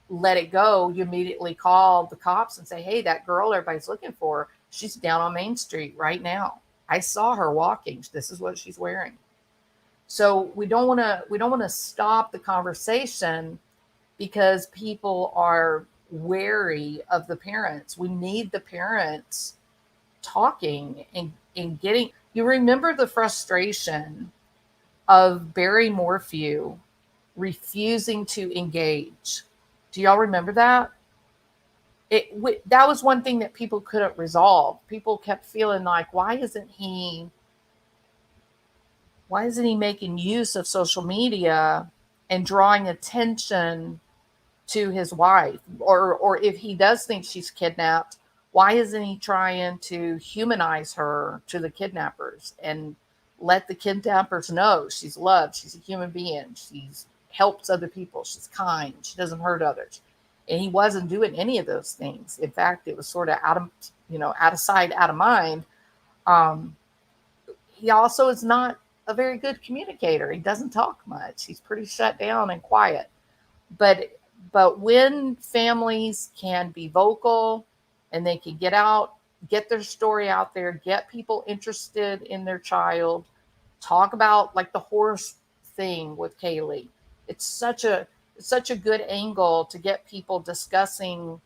let it go. You immediately call the cops and say, hey, that girl everybody's looking for, she's down on Main Street right now. I saw her walking. This is what she's wearing. So we don't want to stop the conversation because people are wary of the parents. We need the parents talking and getting. You remember the frustration of Barry Morphew refusing to engage. Do y'all remember that? That was one thing that people couldn't resolve. People kept feeling like, why isn't he making use of social media and drawing attention to his wife? Or if he does think she's kidnapped, why isn't he trying to humanize her to the kidnappers and let the kidnappers know she's loved, she's a human being, she helps other people, she's kind, she doesn't hurt others? And he wasn't doing any of those things. In fact, it was sort of out of sight, out of mind. He also is not a very good communicator. He doesn't talk much. He's pretty shut down and quiet. But when families can be vocal and they can get their story out there, get people interested in their child, talk about like the horse thing with Kaylee. It's such a good angle to get people discussing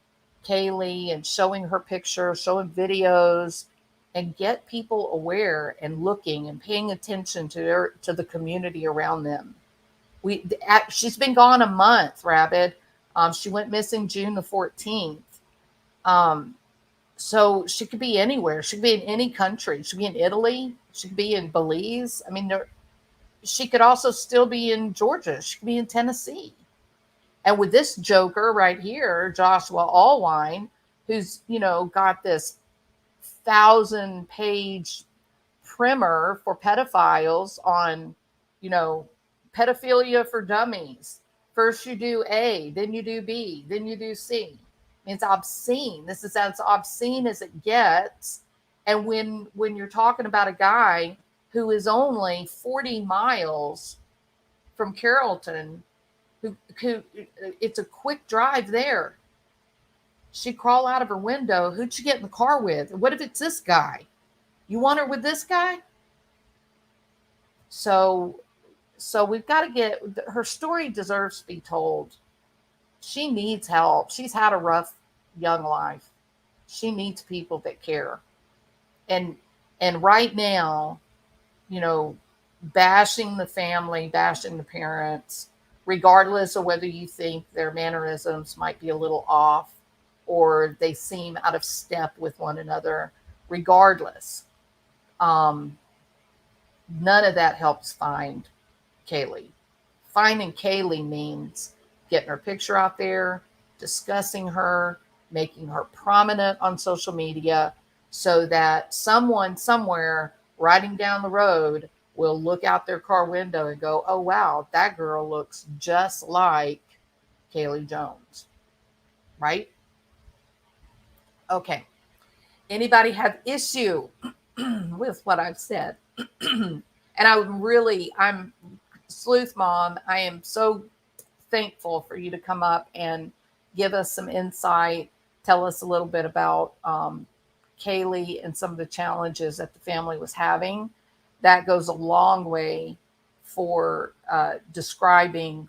Kaylee and showing her picture, showing videos, and get people aware and looking and paying attention to the community around them. She's been gone a month, Rabid. She went missing June the 14th. So she could be anywhere. She could be in any country. She could be in Italy. She could be in Belize. I mean, she could also still be in Georgia. She could be in Tennessee. And with this joker right here, Joshua Allwine, who's, got this 1,000-page primer for pedophiles on, pedophilia for dummies. First you do A, then you do B, then you do C. It's obscene. This is as obscene as it gets. And when you're talking about a guy who is only 40 miles from Carrollton, who it's a quick drive there. She'd crawl out of her window. Who'd she get in the car with? What if it's this guy? You want her with this guy? So we've got to her story deserves to be told. She needs help. She's had a rough young life. She needs people that care. And right now, bashing the family, bashing the parents, regardless of whether you think their mannerisms might be a little off or they seem out of step with one another, regardless, none of that helps find Kaylee. Finding Kaylee means getting her picture out there, discussing her, making her prominent on social media so that someone somewhere riding down the road will look out their car window and go, oh, wow, that girl looks just like Kaylee Jones. Right? Okay. Anybody have issue with what I've said? And I'm Sleuth Mom. I am so thankful for you to come up and give us some insight. Tell us a little bit about Kaylee and some of the challenges that the family was having. That goes a long way for describing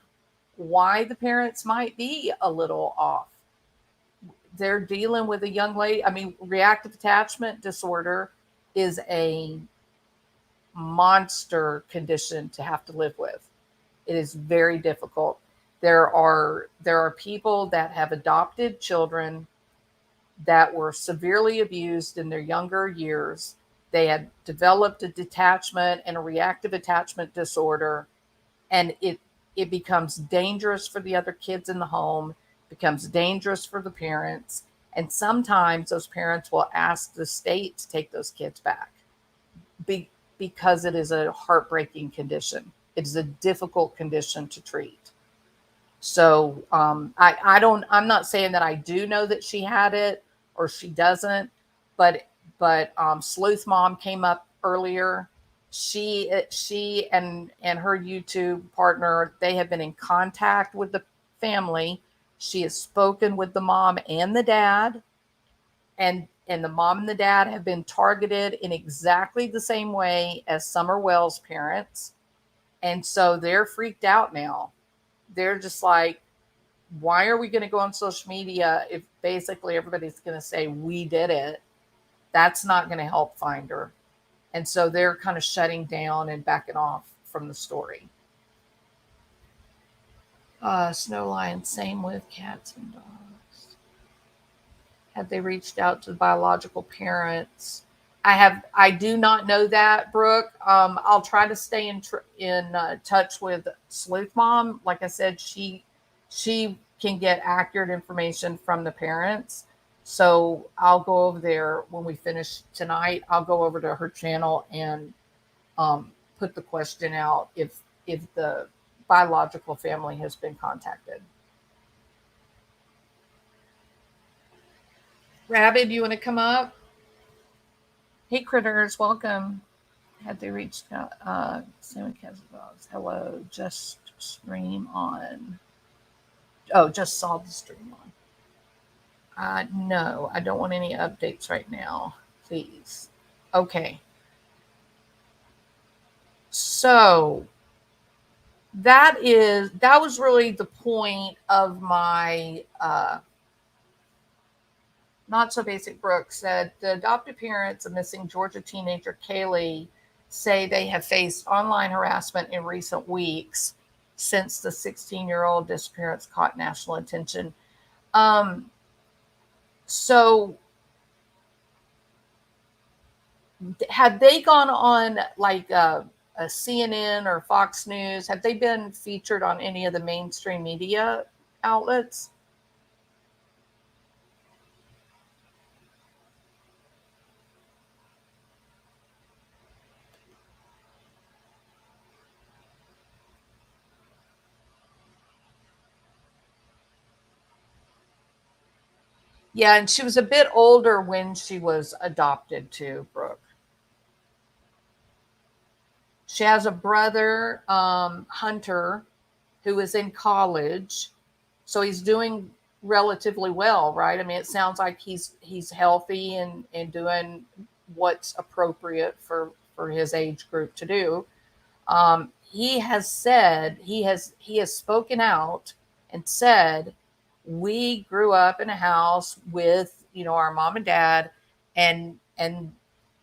why the parents might be a little off. They're dealing with a young lady. I mean, reactive attachment disorder is a monster condition to have to live with. It is very difficult. There are people that have adopted children that were severely abused in their younger years. They had developed a detachment and a reactive attachment disorder, and it becomes dangerous for the other kids in the home, becomes dangerous for the parents, and sometimes those parents will ask the state to take those kids back because it is a heartbreaking condition. It is a difficult condition to treat. So I'm not saying that I do know that she had it or she doesn't, but Sleuth Mom came up earlier. She and her YouTube partner, they have been in contact with the family. She has spoken with the mom and the dad, and the mom and the dad have been targeted in exactly the same way as Summer Wells' parents. And so they're freaked out now. They're just like, why are we going to go on social media if basically everybody's going to say we did it? That's not going to help find her. And so they're kind of shutting down and backing off from the story. Snow Lion, same with cats and dogs. Have they reached out to the biological parents? I do not know that, Brooke. I'll try to stay in touch with Sleuth Mom. Like I said, she can get accurate information from the parents. So I'll go over there when we finish tonight. I'll go over to her channel and put the question out if the biological family has been contacted. Rabbit, you want to come up? Hey, critters, welcome. Had they reached out? Salmon Cats and Dogs. Hello, just stream on. Oh, just saw the stream on. No, I don't want any updates right now, please. Okay. So that was really the point of my Not So Basic. Brooke said the adoptive parents of missing Georgia teenager Kaylee say they have faced online harassment in recent weeks since the 16-year-old disappearance caught national attention. So have they gone on like a CNN or Fox News? Have they been featured on any of the mainstream media outlets? Yeah, and she was a bit older when she was adopted too, Brooke. She has a brother, Hunter, who is in college. So he's doing relatively well, right? I mean, it sounds like he's healthy and doing what's appropriate for his age group to do. He has said, he has spoken out and said, we grew up in a house with, our mom and dad, and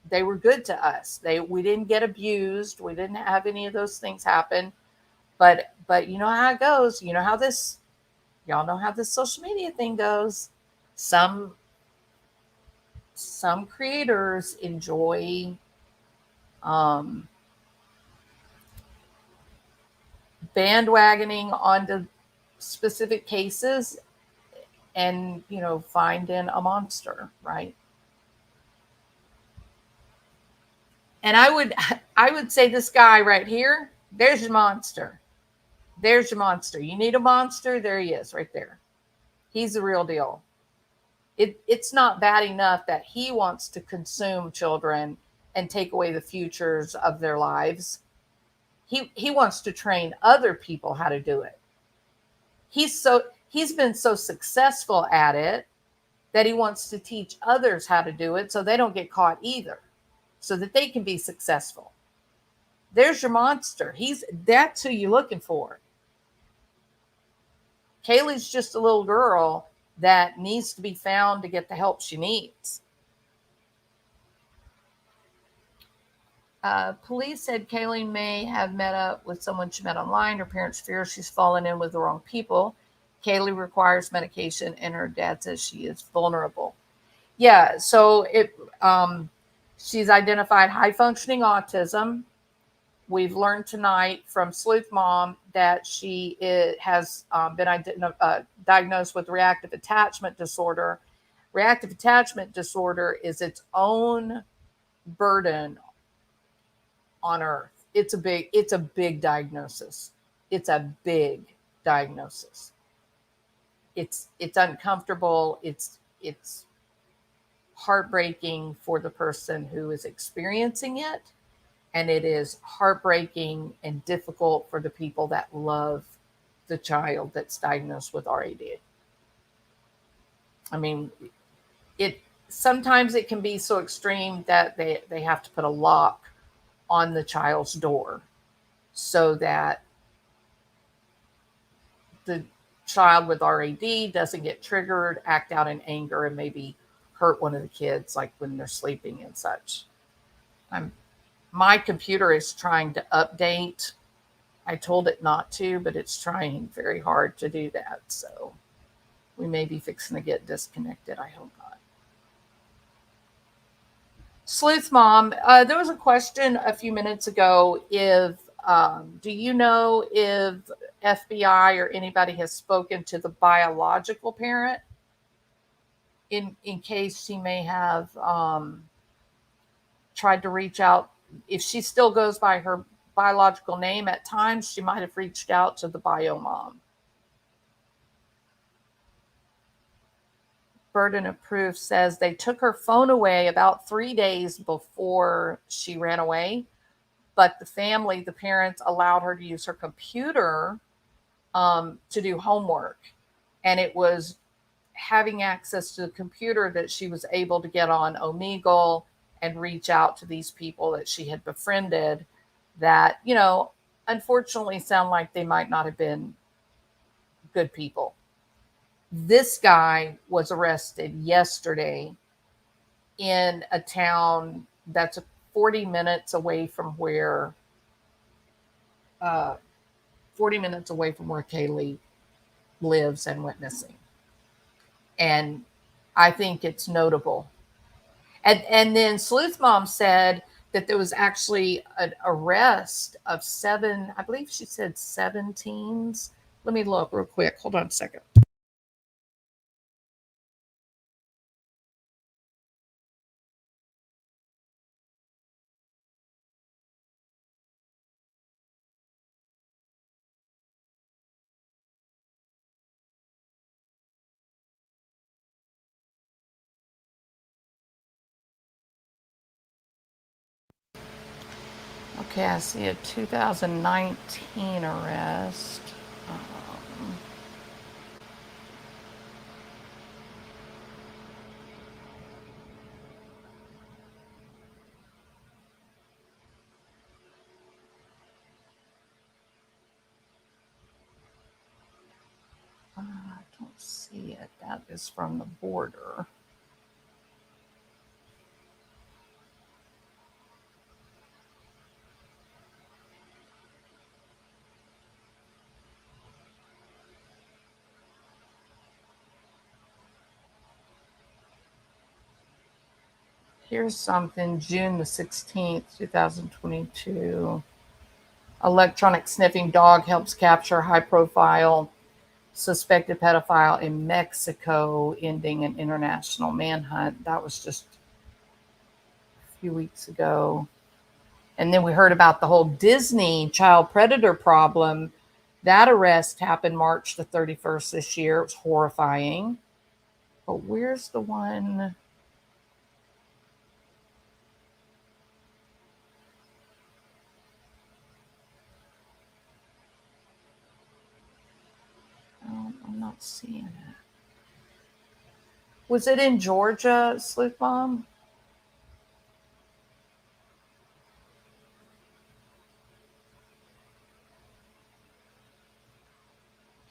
they were good to us. We didn't get abused. We didn't have any of those things happen. But you know how it goes. You know how y'all know how this social media thing goes. Some creators enjoy bandwagoning onto specific cases and finding a monster, right? And I would say this guy right here, there's your monster. There's your monster. You need a monster? There he is right there. He's the real deal. It's not bad enough that he wants to consume children and take away the futures of their lives. He wants to train other people how to do it. He's been so successful at it that he wants to teach others how to do it so they don't get caught either, so that they can be successful. There's your monster. That's who you're looking for. Kaylee's just a little girl that needs to be found to get the help she needs. Police said Kaylee may have met up with someone she met online. Her parents fear she's fallen in with the wrong people. Kaylee requires medication, and her dad says she is vulnerable. Yeah, so she's identified high functioning autism. We've learned tonight from Sleuth Mom that she has been diagnosed with reactive attachment disorder. Reactive attachment disorder is its own burden on earth. It's a big diagnosis. It's a big diagnosis. It's uncomfortable. It's heartbreaking for the person who is experiencing it, and it is heartbreaking and difficult for the people that love the child that's diagnosed with RAD. I mean, sometimes it can be so extreme that they have to put a lock on the child's door so that the child with RAD doesn't get triggered, act out in anger, and maybe hurt one of the kids, like when they're sleeping and such. My computer is trying to update. I told it not to, but it's trying very hard to do that. So we may be fixing to get disconnected. I hope not. Sleuth Mom, there was a question a few minutes ago. Do you know if FBI or anybody has spoken to the biological parent in case she may have tried to reach out? If she still goes by her biological name, at times she might have reached out to the bio mom. Burden of Proof says they took her phone away about 3 days before she ran away, but the parents allowed her to use her computer to do homework. And it was having access to the computer that she was able to get on Omegle and reach out to these people that she had befriended that, unfortunately sound like they might not have been good people. This guy was arrested yesterday in a town that's 40 minutes away from where 40 minutes away from where Kaylee lives and went missing. And I think it's notable. And then Sleuth Mom said that there was actually an arrest of 7, I believe she said 7 teens. Let me look real quick. Hold on a second. Okay, I see a 2019 arrest. I don't see it. That is from the border. Here's something, June the 16th, 2022. Electronic sniffing dog helps capture high-profile suspected pedophile in Mexico, ending an international manhunt. That was just a few weeks ago. And then we heard about the whole Disney child predator problem. That arrest happened March the 31st this year. It was horrifying. But where's the one? Oh, I'm not seeing it. Was it in Georgia, Sleuth Mom?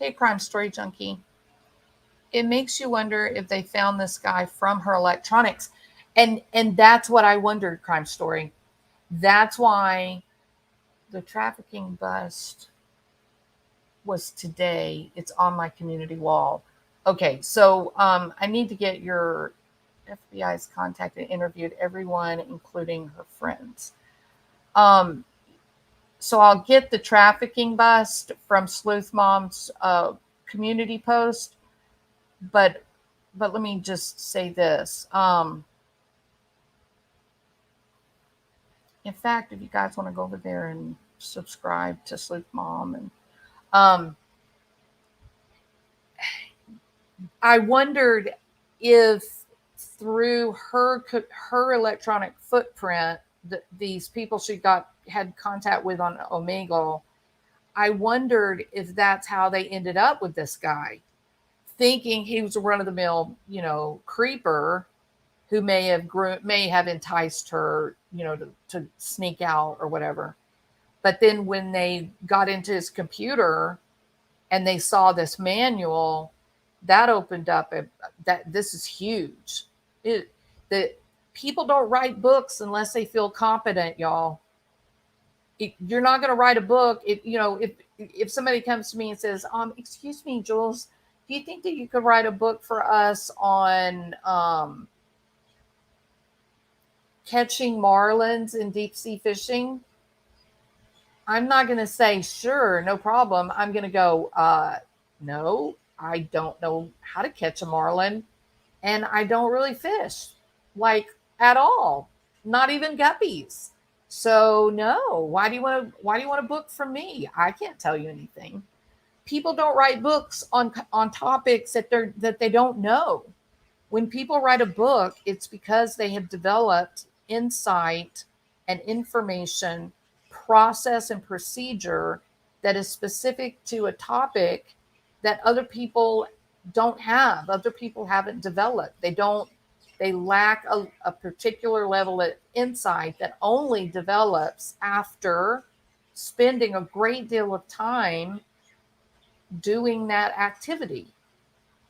Hey, Crime Story Junkie. It makes you wonder if they found this guy from her electronics. And that's what I wondered, Crime Story. That's why the trafficking bust was today. It's on my community wall. Okay, so I need to get your FBI's contacted and interviewed everyone, including her friends. So I'll get the trafficking bust from Sleuth Mom's community post, but let me just say this. In fact, if you guys want to go over there and subscribe to Sleuth Mom, and I wondered if through her electronic footprint, these people she had contact with on Omegle, I wondered if that's how they ended up with this guy, thinking he was a run-of-the-mill, creeper who may have enticed her, to sneak out or whatever. But then when they got into his computer and they saw this manual, that opened up that this is huge. That people don't write books unless they feel competent, y'all. You're not going to write a book if somebody comes to me and says, excuse me, Jules, do you think that you could write a book for us on catching marlins in deep sea fishing? I'm not going to say, sure, no problem. I'm going to go, no, I don't know how to catch a marlin, and I don't really fish, like, at all, not even guppies. So no, why do you want a book from me? I can't tell you anything. People don't write books on topics that they don't know. When people write a book, it's because they have developed insight and information, process and procedure that is specific to a topic that other people don't have. Other people haven't developed. They lack a particular level of insight that only develops after spending a great deal of time doing that activity.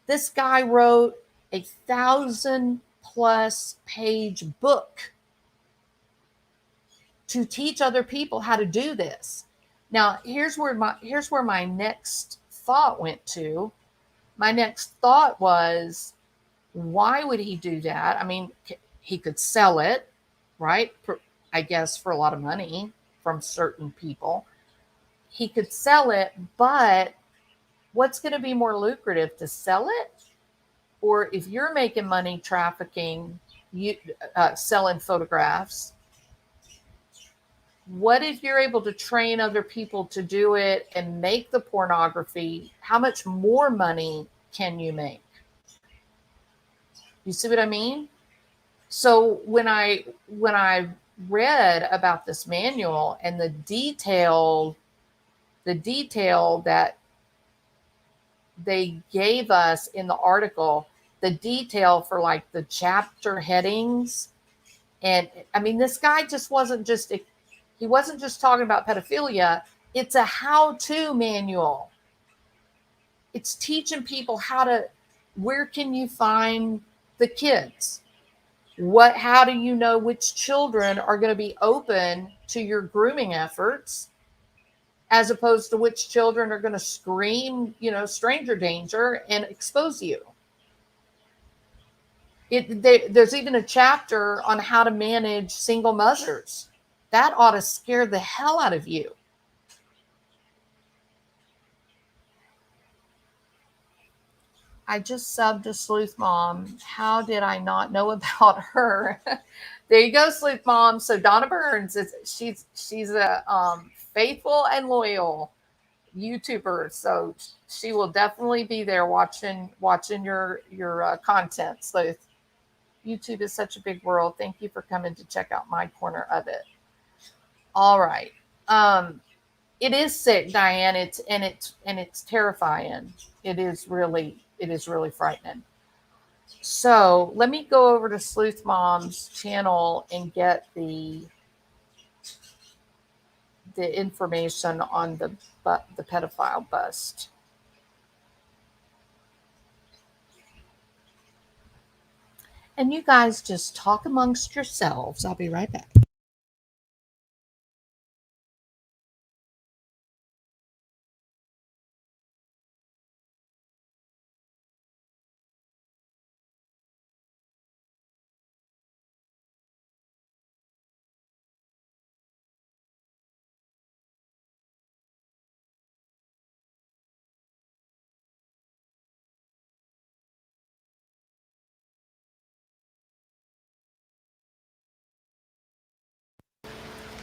This guy wrote a 1,000+ page book to teach other people how to do this. Now, here's where my next thought went to. My next thought was, why would he do that? I mean, he could sell it, right? I guess for a lot of money from certain people. He could sell it, but what's going to be more lucrative, to sell it? Or if you're making money trafficking, selling photographs, what if you're able to train other people to do it and make the pornography? How much more money can you make? You see what I mean? So when I read about this manual and the detail that they gave us in the article, the detail for like the chapter headings, and I mean, this guy wasn't just talking about pedophilia. It's a how-to manual. It's teaching people where can you find the kids? How do you know which children are going to be open to your grooming efforts, as opposed to which children are going to scream, stranger danger and expose you? There's even a chapter on how to manage single mothers. That ought to scare the hell out of you. I just subbed to Sleuth Mom. How did I not know about her? There you go, Sleuth Mom. So Donna Burns, she's a faithful and loyal YouTuber. So she will definitely be there watching your content, Sleuth. YouTube is such a big world. Thank you for coming to check out my corner of it. All right. It is sick, Diane. It's terrifying. It is really frightening. So let me go over to Sleuth Mom's channel and get the information on the pedophile bust. And you guys just talk amongst yourselves. I'll be right back.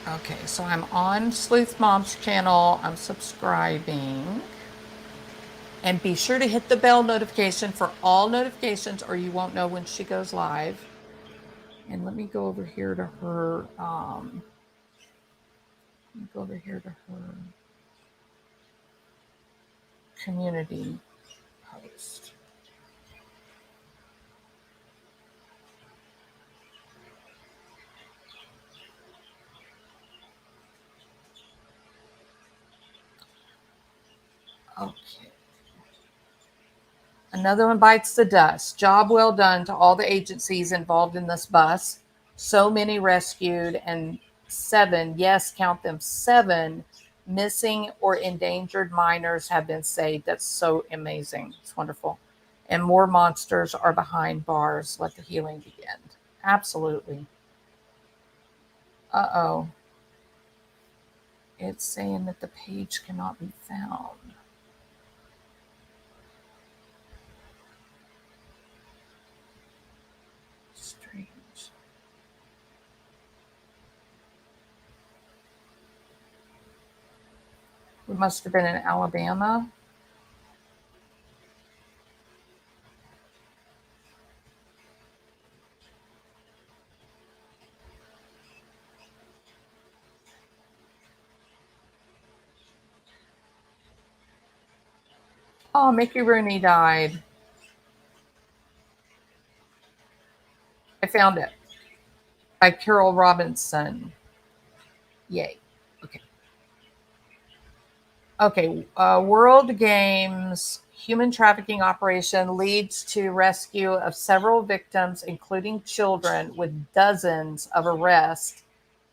Okay, so I'm on Sleuth Mom's channel. I'm subscribing. And be sure to hit the bell notification for all notifications or you won't know when she goes live. And let me go over here to her, community post. Okay. Another one bites the dust. Job well done to all the agencies involved in this bus. So many rescued and 7, yes, count them 7 missing or endangered minors have been saved. That's so amazing. It's wonderful. And more monsters are behind bars. Let the healing begin. Absolutely. Uh-oh. It's saying that the page cannot be found. Strange. We must have been in Alabama. Oh, Mickey Rooney died. I found it by Carol Robinson. Yay. Okay. Okay. World Games human trafficking operation leads to rescue of several victims, including children, with dozens of arrests.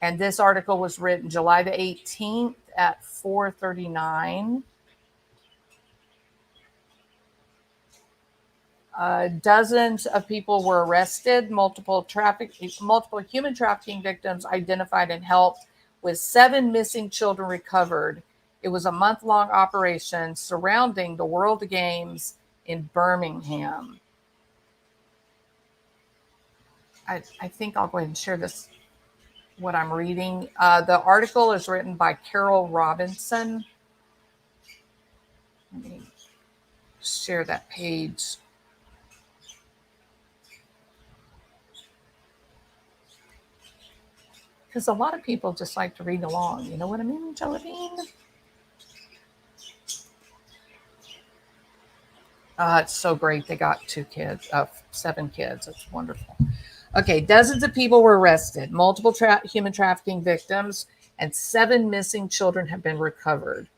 And this article was written July the 18th at 4:39. Dozens of people were arrested, multiple human trafficking victims identified and helped, with 7 missing children recovered. It was a month-long operation surrounding the World Games in Birmingham. I think I'll go ahead and share this, what I'm reading. The article is written by Carol Robinson. Let me share that page. Because a lot of people just like to read along. You know what I mean, Jellybean? It's so great. They got 7 kids. It's wonderful. Okay, dozens of people were arrested, multiple human trafficking victims, and 7 missing children have been recovered.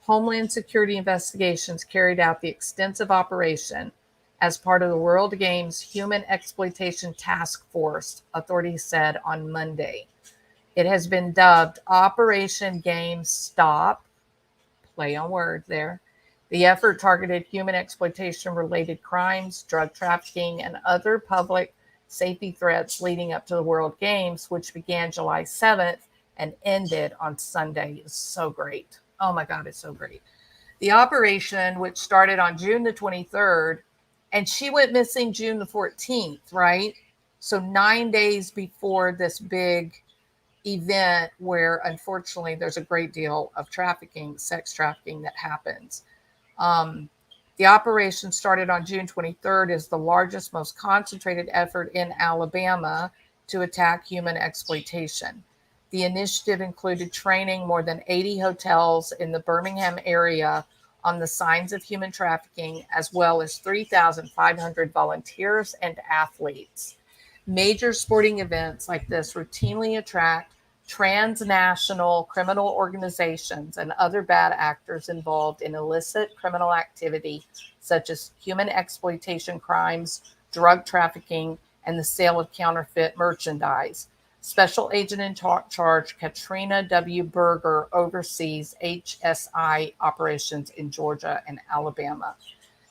Homeland Security investigations carried out the extensive operation as part of the World Games Human Exploitation Task Force, authorities said on Monday. It has been dubbed Operation Game Stop, play on word there. The effort targeted human exploitation-related crimes, drug trafficking, and other public safety threats leading up to the World Games, which began July 7th and ended on Sunday. It's so great. Oh my God, it's so great. The operation, which started on June the 23rd, and she went missing June the 14th, right? So 9 days before this big event where unfortunately there's a great deal of trafficking, sex trafficking that happens. The operation started on June 23rd is the largest, most concentrated effort in Alabama to attack human exploitation. The initiative included training more than 80 hotels in the Birmingham area on the signs of human trafficking, as well as 3,500 volunteers and athletes. Major sporting events like this routinely attract transnational criminal organizations and other bad actors involved in illicit criminal activity such as human exploitation crimes, drug trafficking, and the sale of counterfeit merchandise. Special Agent in Charge Katrina W. Berger oversees HSI operations in Georgia and Alabama.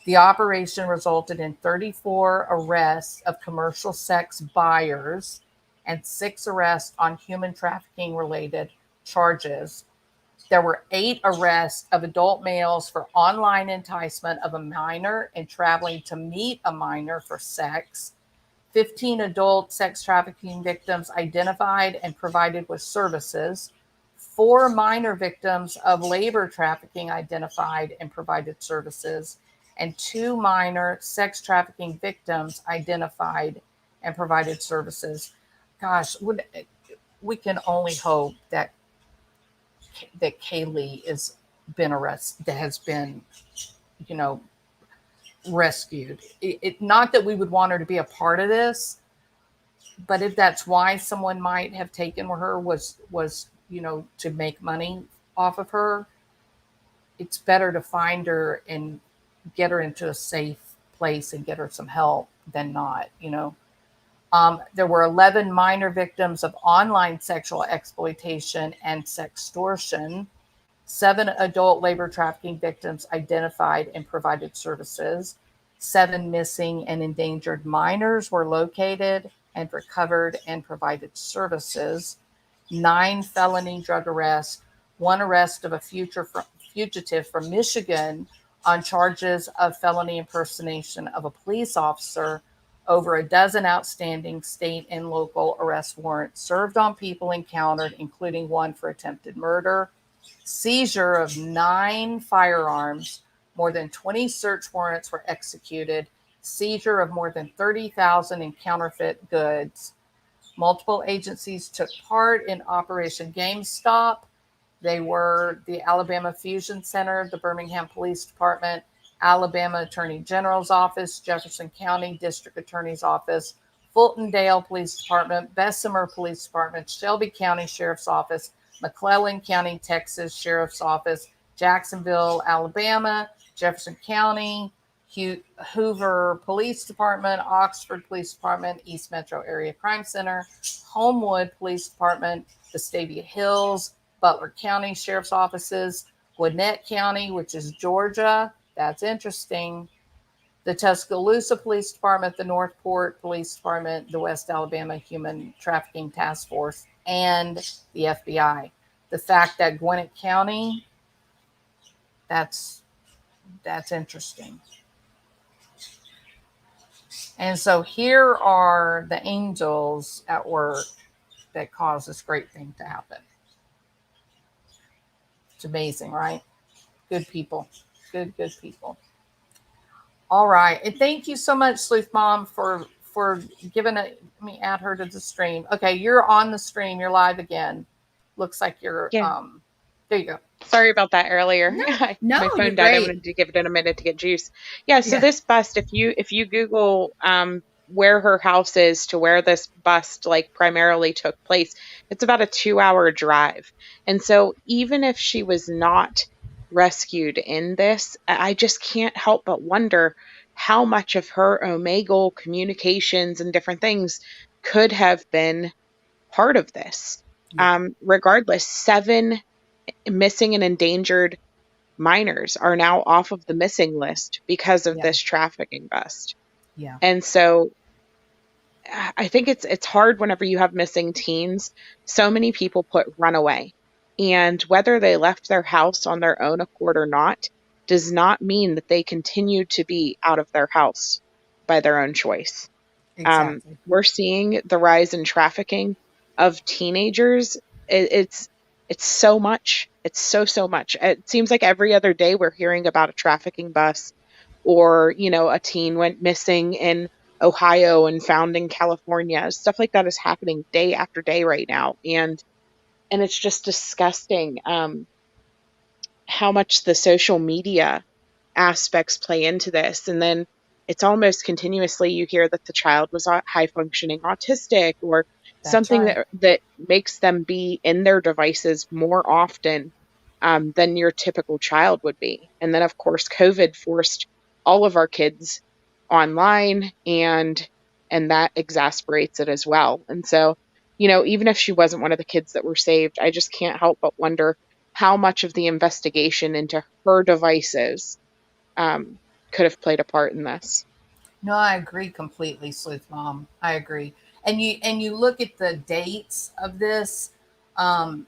The operation resulted in 34 arrests of commercial sex buyers and 6 arrests on human trafficking related charges. There were 8 arrests of adult males for online enticement of a minor and traveling to meet a minor for sex. 15 adult sex trafficking victims identified and provided with services. 4 minor victims of labor trafficking identified and provided services. And 2 minor sex trafficking victims identified and provided services. Gosh, we can only hope that Kaylee has been arrested, that has been, you know, rescued. Not that we would want her to be a part of this, but if that's why someone might have taken her was to make money off of her, it's better to find her and get her into a safe place and get her some help than not. There were 11 minor victims of online sexual exploitation and sextortion. 7 adult labor trafficking victims identified and provided services. 7 missing and endangered minors were located and recovered and provided services. 9 felony drug arrests. 1 arrest of a fugitive from Michigan on charges of felony impersonation of a police officer. Over a dozen outstanding state and local arrest warrants served on people encountered, including 1 for attempted murder. Seizure of 9 firearms. More than 20 search warrants were executed. Seizure of more than 30,000 in counterfeit goods. Multiple agencies took part in Operation GameStop. They were the Alabama Fusion Center, the Birmingham Police Department, Alabama Attorney General's Office, Jefferson County District Attorney's Office, Fulton-Dale Police Department, Bessemer Police Department, Shelby County Sheriff's Office, McClellan County, Texas Sheriff's Office, Jacksonville, Alabama, Jefferson County, Hoover Police Department, Oxford Police Department, East Metro Area Crime Center, Homewood Police Department, Vestavia Hills, Butler County Sheriff's Offices, Gwinnett County, which is Georgia. That's interesting. The Tuscaloosa Police Department, the Northport Police Department, the West Alabama Human Trafficking Task Force, and the FBI. The fact that Gwinnett County, that's interesting. And so here are the angels at work that cause this great thing to happen. It's amazing, right? Good people. Good people. All right. And thank you so much, Sleuth Mom, for giving it. Let me add her to the stream. Okay, you're on the stream. You're live again. Looks like you're there you go. Sorry about that earlier. No, My phone died. I wanted to give it a minute to get juice. Yeah, so this bust, if you Google where her house is to where this bust like primarily took place, it's about a 2-hour drive. And so even if she was not rescued in this, I just can't help but wonder how much of her Omegle communications and different things could have been part of this. Regardless, 7 missing and endangered minors are now off of the missing list because of this trafficking bust. Yeah. And so I think it's hard whenever you have missing teens. So many people put Runaway, and whether they left their house on their own accord or not does not mean that they continue to be out of their house by their own choice. Exactly. We're seeing the rise in trafficking of teenagers. It's so much. It's so much. It seems like every other day we're hearing about a trafficking bust, or, a teen went missing in Ohio and found in California. Stuff like that is happening day after day right now. And it's just disgusting how much the social media aspects play into this. And then it's almost continuously you hear that the child was high functioning autistic, or something that makes them be in their devices more often than your typical child would be. And then, of course, COVID forced all of our kids online, and and that exasperates it as well. And so, even if she wasn't one of the kids that were saved, I just can't help but wonder how much of the investigation into her devices could have played a part in this. No, I agree completely, Sleuth Mom. I agree. And you look at the dates of this,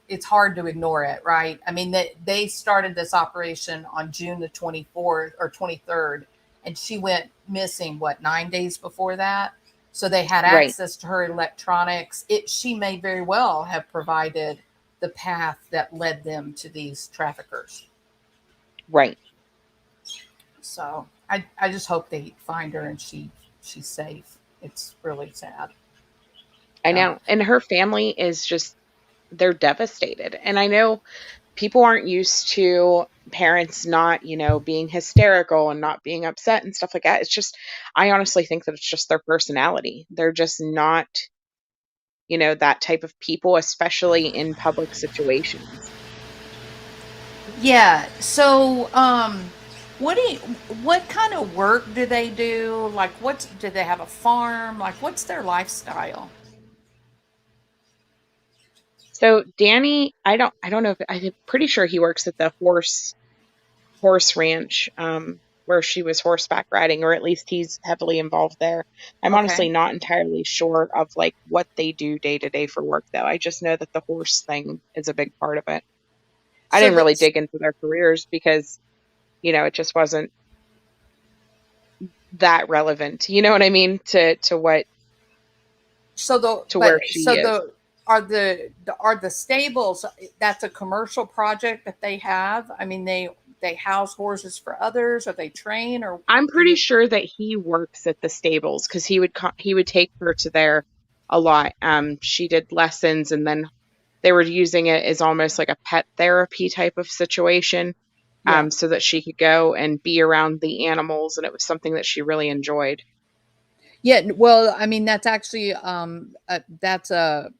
it's hard to ignore it, right? I mean, they started this operation on June the 24th or 23rd, and she went missing, what, 9 days before that? So they had Right, access to her electronics. She may very well have provided the path that led them to these traffickers. right. So I just hope they find her and she's safe. It's really sad. I So know. And her family is just, they're devastated. And I know people aren't used to parents not, being hysterical and not being upset and stuff like that. It's just, I honestly think that it's just their personality. They're just not, that type of people, especially in public situations. yeah. So what do you, what kind of work do they do? Like do they have a farm? Like what's their lifestyle? So Danny, I don't know if I'm pretty sure he works at the horse ranch, where she was horseback riding, or at least he's heavily involved there. I'm Okay. honestly not entirely sure of like what they do day to day for work though. I just know that the horse thing is a big part of it. I So didn't the really dig into their careers because, it just wasn't that relevant. You know what I mean? To what so the to but where she so is. are the stables, that's a commercial project that they have? I mean they house horses for others, or they train, or I'm do pretty you? sure that he works at the stables because he would take her to there a lot. She did lessons, and then they were using it as almost like a pet therapy type of situation, Yeah. so that she could go and be around the animals, and it was something that she really enjoyed. Yeah, well, I mean, that's actually that's a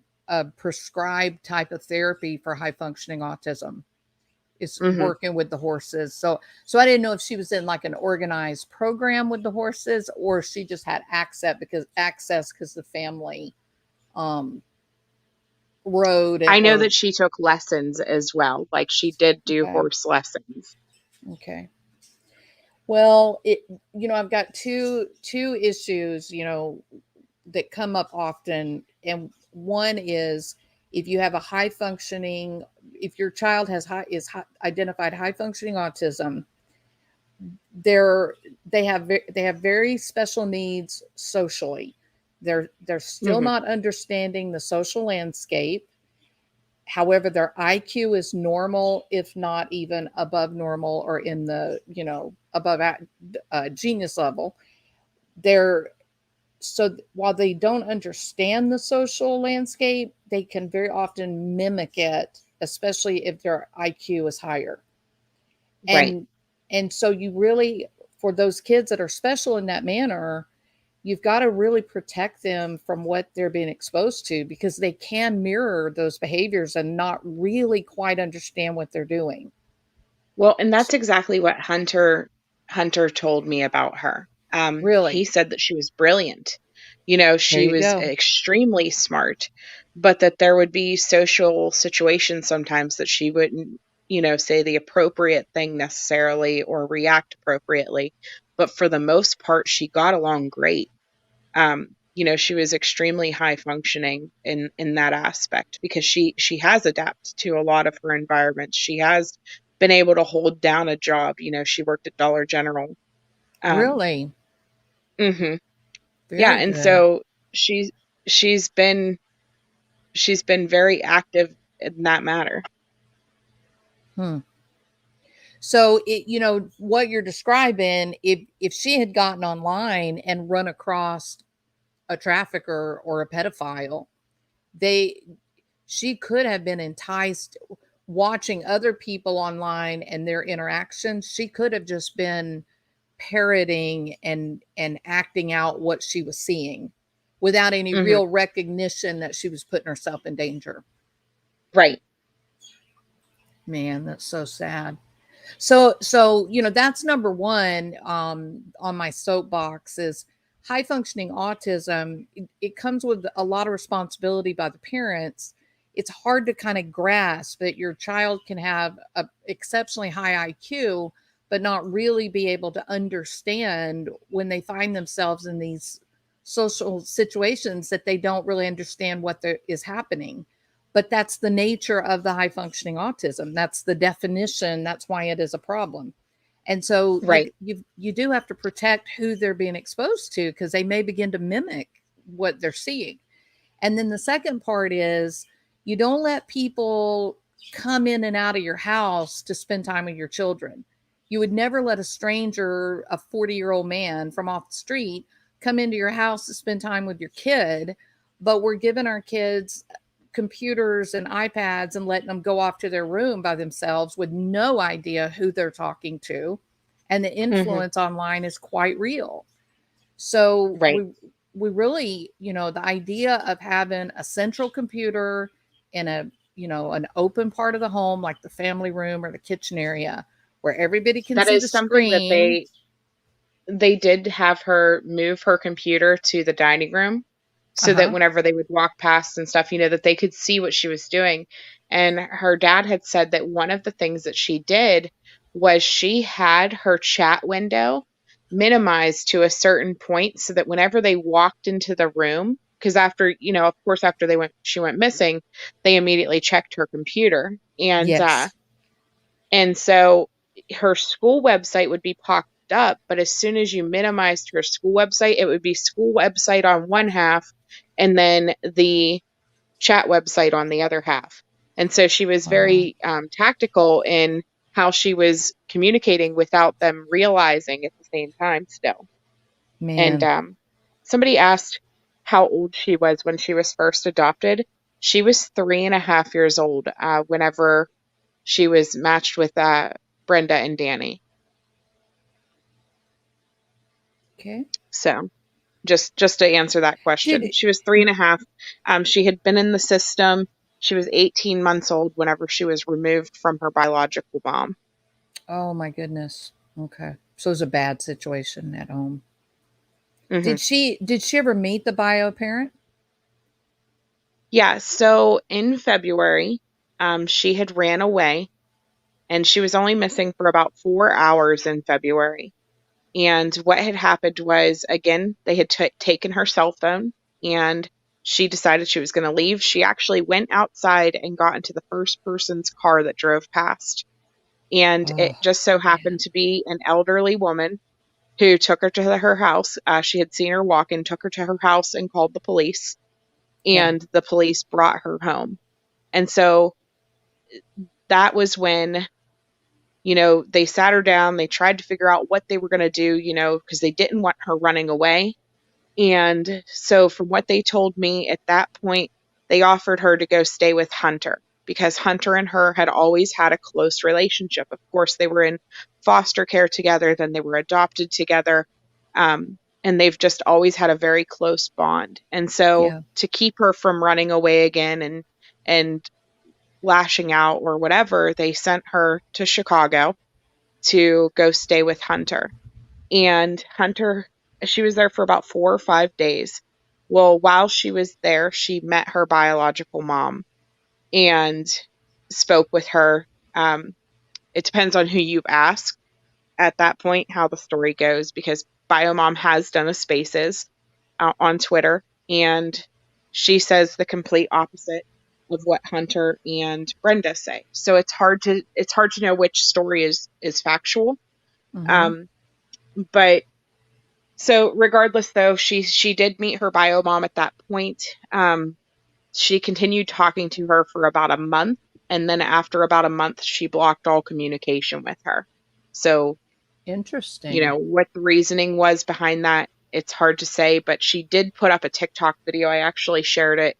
prescribed type of therapy for high functioning autism. Is Hmm. working with the horses. So I didn't know if she was in like an organized program with the horses, or she just had access because the family um rode I know or that she took lessons as well. Like she did do okay. horse lessons. Okay. Well, I've got two issues, that come up often, and one is if you have a high functioning, if your child identified high functioning autism, they're they have very special needs socially. They're still Hmm. not understanding the social landscape. However, their IQ is normal, if not even above normal, or in the above genius level. They're so while they don't understand the social landscape, they can very often mimic it, especially if their IQ is higher. Right. And so you really, for those kids that are special in that manner, you've got to really protect them from what they're being exposed to, because they can mirror those behaviors and not really quite understand what they're doing. Well, and that's exactly what Hunter told me about her. He Really. said that she was brilliant. There She you was go. extremely smart, but that there would be social situations sometimes that she wouldn't, say the appropriate thing necessarily or react appropriately. But for the most part, she got along great. She was extremely high functioning in that aspect because she has adapted to a lot of her environments. She has been able to hold down a job. She worked at Dollar General. Um, Really. hmm yeah, Very and good. so she's she's been she's been very active in that matter. Hmm. So what you're describing, if she had gotten online and run across a trafficker or a pedophile, they she could have been enticed watching other people online and their interactions. She could have just been parroting and acting out what she was seeing without any Hmm. real recognition that she was putting herself in danger. Right. Man, that's so sad. So that's number one on my soapbox is high functioning autism, it comes with a lot of responsibility by the parents. It's hard to kind of grasp that your child can have a exceptionally high IQ, but not really be able to understand when they find themselves in these social situations that they don't really understand what is happening. But that's the nature of the high functioning autism. That's the definition. That's why it is a problem. And so Right. you do have to protect who they're being exposed to, because they may begin to mimic what they're seeing. And then the second part is, you don't let people come in and out of your house to spend time with your children. You would never let a stranger, a 40-year-old man from off the street, come into your house to spend time with your kid. But we're giving our kids computers and iPads and letting them go off to their room by themselves with no idea who they're talking to. And the Hmm. influence online is quite real. So Right. we really, the idea of having a central computer in an open part of the home, like the family room or the kitchen area, where everybody can That see the is something that screen. they did have her move her computer to the dining room so that Uh-huh. whenever they would walk past and stuff, that they could see what she was doing. And her dad had said that one of the things that she did was she had her chat window minimized to a certain point so that whenever they walked into the room, because after, of course, after she went missing, they immediately checked her computer. Yes. And so her school website would be popped up, but as soon as you minimized her school website, it would be school website on one half and then the chat website on the other half. And so she was Wow. very tactical in how she was communicating without them realizing at the same time still. And Man. somebody asked how old she was when she was first adopted. She was 3.5 years old whenever she was matched with Brenda and Danny. Okay. So just to answer that question, Did she was 3.5. She had been in the system. She was 18 months old whenever she was removed from her biological mom. Oh my goodness. Okay. So it was a bad situation at home. Hmm. Did she ever meet the bio parent? Yeah. So in February, she had ran away, and she was only missing for about 4 hours in February. And what had happened was, again, they had taken her cell phone, and she decided she was going to leave. She actually went outside and got into the first person's car that drove past. And it Oh just so happened man. to be an elderly woman who took her to her house. She had seen her walk in, took her to her house and called the police, Yeah. and the police brought her home. And so that was when they sat her down. They tried to figure out what they were going to do, because they didn't want her running away. And so, from what they told me at that point, they offered her to go stay with Hunter because Hunter and her had always had a close relationship. Of course, they were in foster care together, then they were adopted together. And they've just always had a very close bond. And so, Yeah. to keep her from running away again and lashing out or whatever, they sent her to Chicago to go stay with Hunter. And Hunter, she was there for about 4 or 5 days. Well, while she was there, she met her biological mom and spoke with her. It depends on who you ask at that point how the story goes, because Biomom has done a spaces on Twitter, and she says the complete opposite of what Hunter and Brenda say. So it's hard to know which story is factual. Mm-hmm. Um, but so regardless, though, she did meet her bio mom at that point. She continued talking to her for about a month, and then after about a month, she blocked all communication with her. So, Interesting. what the reasoning was behind that, it's hard to say, but she did put up a TikTok video. I actually shared it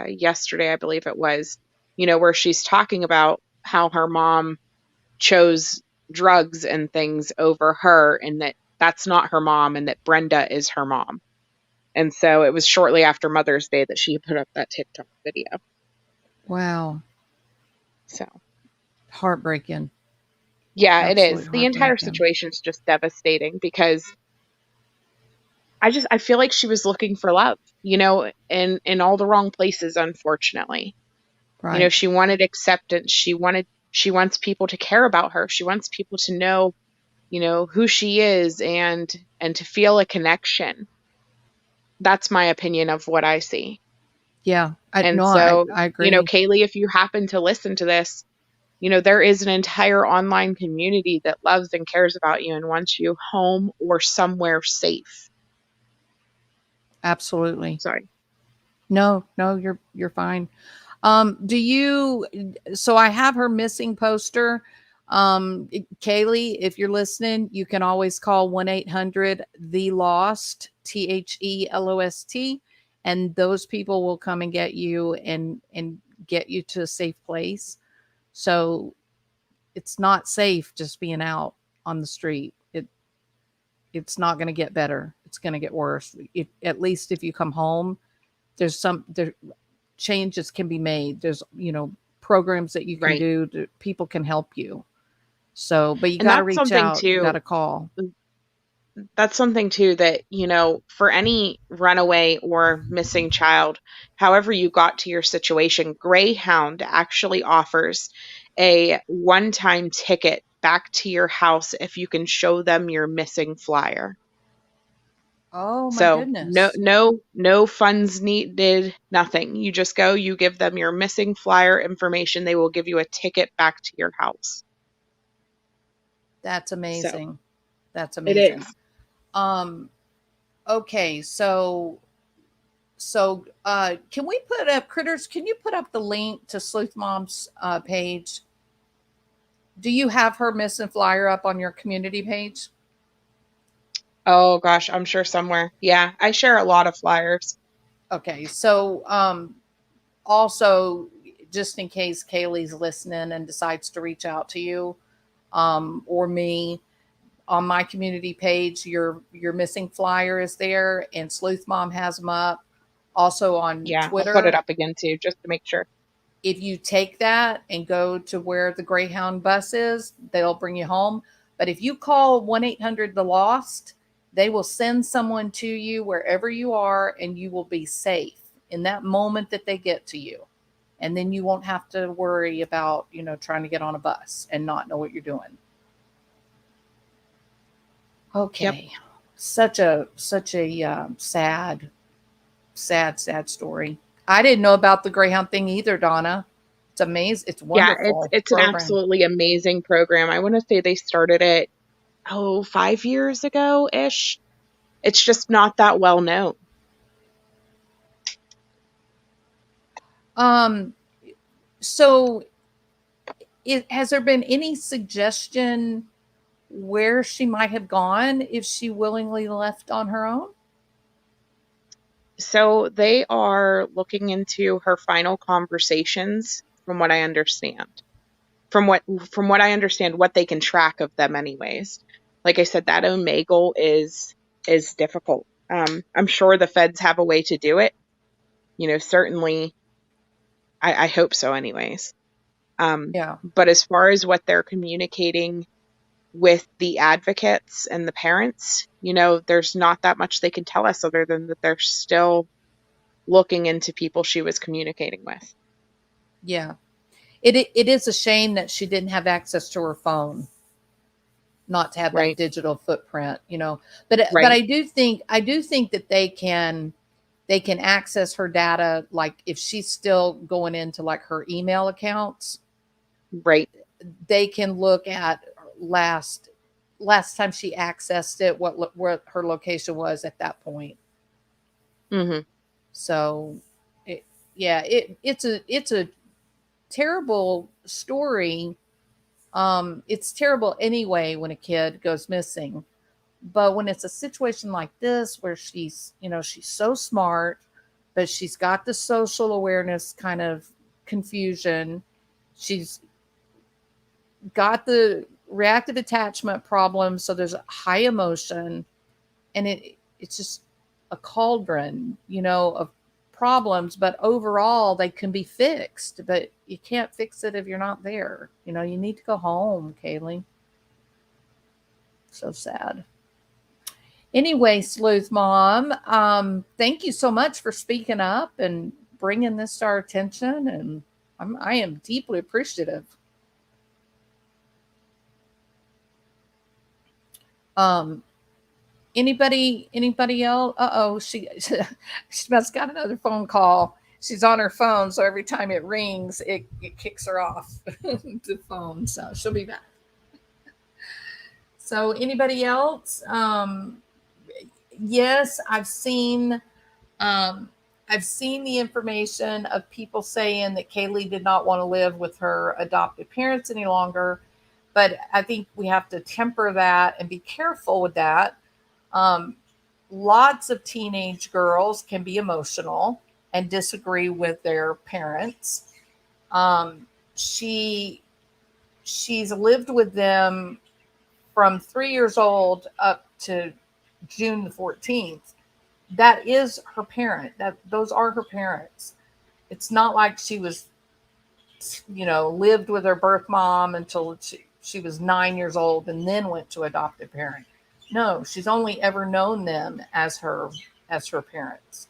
yesterday, I believe it was, where she's talking about how her mom chose drugs and things over her, and that's not her mom, and that Brenda is her mom. And so it was shortly after Mother's Day that she put up that TikTok video. Wow. So, Heartbreaking. yeah, it is. Absolutely The entire heartbreaking. situation is just devastating because I feel like she was looking for love, in all the wrong places, unfortunately. Right. She wanted acceptance. She wants people to care about her. She wants people to know, who she is and to feel a connection. That's my opinion of what I see. Yeah. I And no, I, so, I agree. Kaylee, if you happen to listen to this, there is an entire online community that loves and cares about you and wants you home or somewhere safe. Absolutely. Sorry. No, you're fine. So I have her missing poster. Kaylee, if you're listening, you can always call 1-800 the lost THELOST, and those people will come and get you and get you to a safe place. So it's not safe just being out on the street. It's not going to get better. It's going to get worse. At least if you come home, there changes can be made. There's, programs that you can Right. do people can help you. So, but you And got to reach out, you got too. to call. That's something too that, for any runaway or missing child, however you got to your situation, Greyhound actually offers a one-time ticket back to your house if you can show them your missing flyer. Oh my So goodness. no funds needed, nothing. You just go, you give them your missing flyer information, they will give you a ticket back to your house. That's So amazing. That's it amazing. is. Okay, can we put up Critters? Can you put up the link to Sleuth Mom's page? Do you have her missing flyer up on your community page? Oh gosh, I'm sure somewhere. Yeah, I share a lot of flyers. Okay, so also, just in case Kaylee's listening and decides to reach out to you, or me, on my community page, your missing flyer is there, and Sleuth Mom has them up. Also on Yeah, I'll put it Twitter, up again too, just to make sure. if you take that and go to where the Greyhound bus is, they'll bring you home. But if you call 1-800 the lost, they will send someone to you wherever you are, and you will be safe in that moment that they get to you. And then you won't have to worry about, trying to get on a bus and not know what you're doing. Yep. Okay. Such a sad, sad story. I didn't know about the Greyhound thing either, Donna. It's amazing. It's Yeah, wonderful it's an program. absolutely amazing program. I want to say they started it, 5 years ago-ish. It's just not that well known. Um, so has there been any suggestion where she might have gone if she willingly left on her own? So they are looking into her final conversations, from what I understand. From what I understand, what they can track of them anyways. Like I said, that Omegle is difficult. I'm sure the feds have a way to do it. Certainly I hope so anyways. Yeah. But as far as what they're communicating with the advocates and the parents, there's not that much they can tell us other than that they're still looking into people she was communicating with. Yeah. It is a shame that she didn't have access to her phone, not to have that Right. digital footprint, But Right. I do think that they can access her data, like if she's still going into like her email accounts, Right. they can look at last time she accessed it, what her location was at that point. Mm-hmm. So, it's a terrible story. It's terrible anyway when a kid goes missing, but when it's a situation like this where she's so smart, but she's got the social awareness kind of confusion, she's got the reactive attachment problem, so there's a high emotion, and it's just a cauldron, of problems, but overall they can be fixed, but you can't fix it if you're not there. You need to go home, Kaylee. So sad. Anyway, Sleuth Mom, thank you so much for speaking up and bringing this to our attention, and I am deeply appreciative. Um, anybody else? She she must got another phone call. She's on her phone, so every time it rings, it kicks her off the phone. So she'll be back. So anybody else? Yes, um, I've seen the information of people saying that Kaylee did not want to live with her adopted parents any longer, but I think we have to temper that and be careful with that. Um, Lots of teenage girls can be emotional and disagree with their parents. Um, she she's lived with them from 3 years old up to June the 14th. That is her parent. Those are her parents. It's not like she was, lived with her birth mom until she was 9 years old and then went to adoptive parent. No, she's only ever known them as her parents.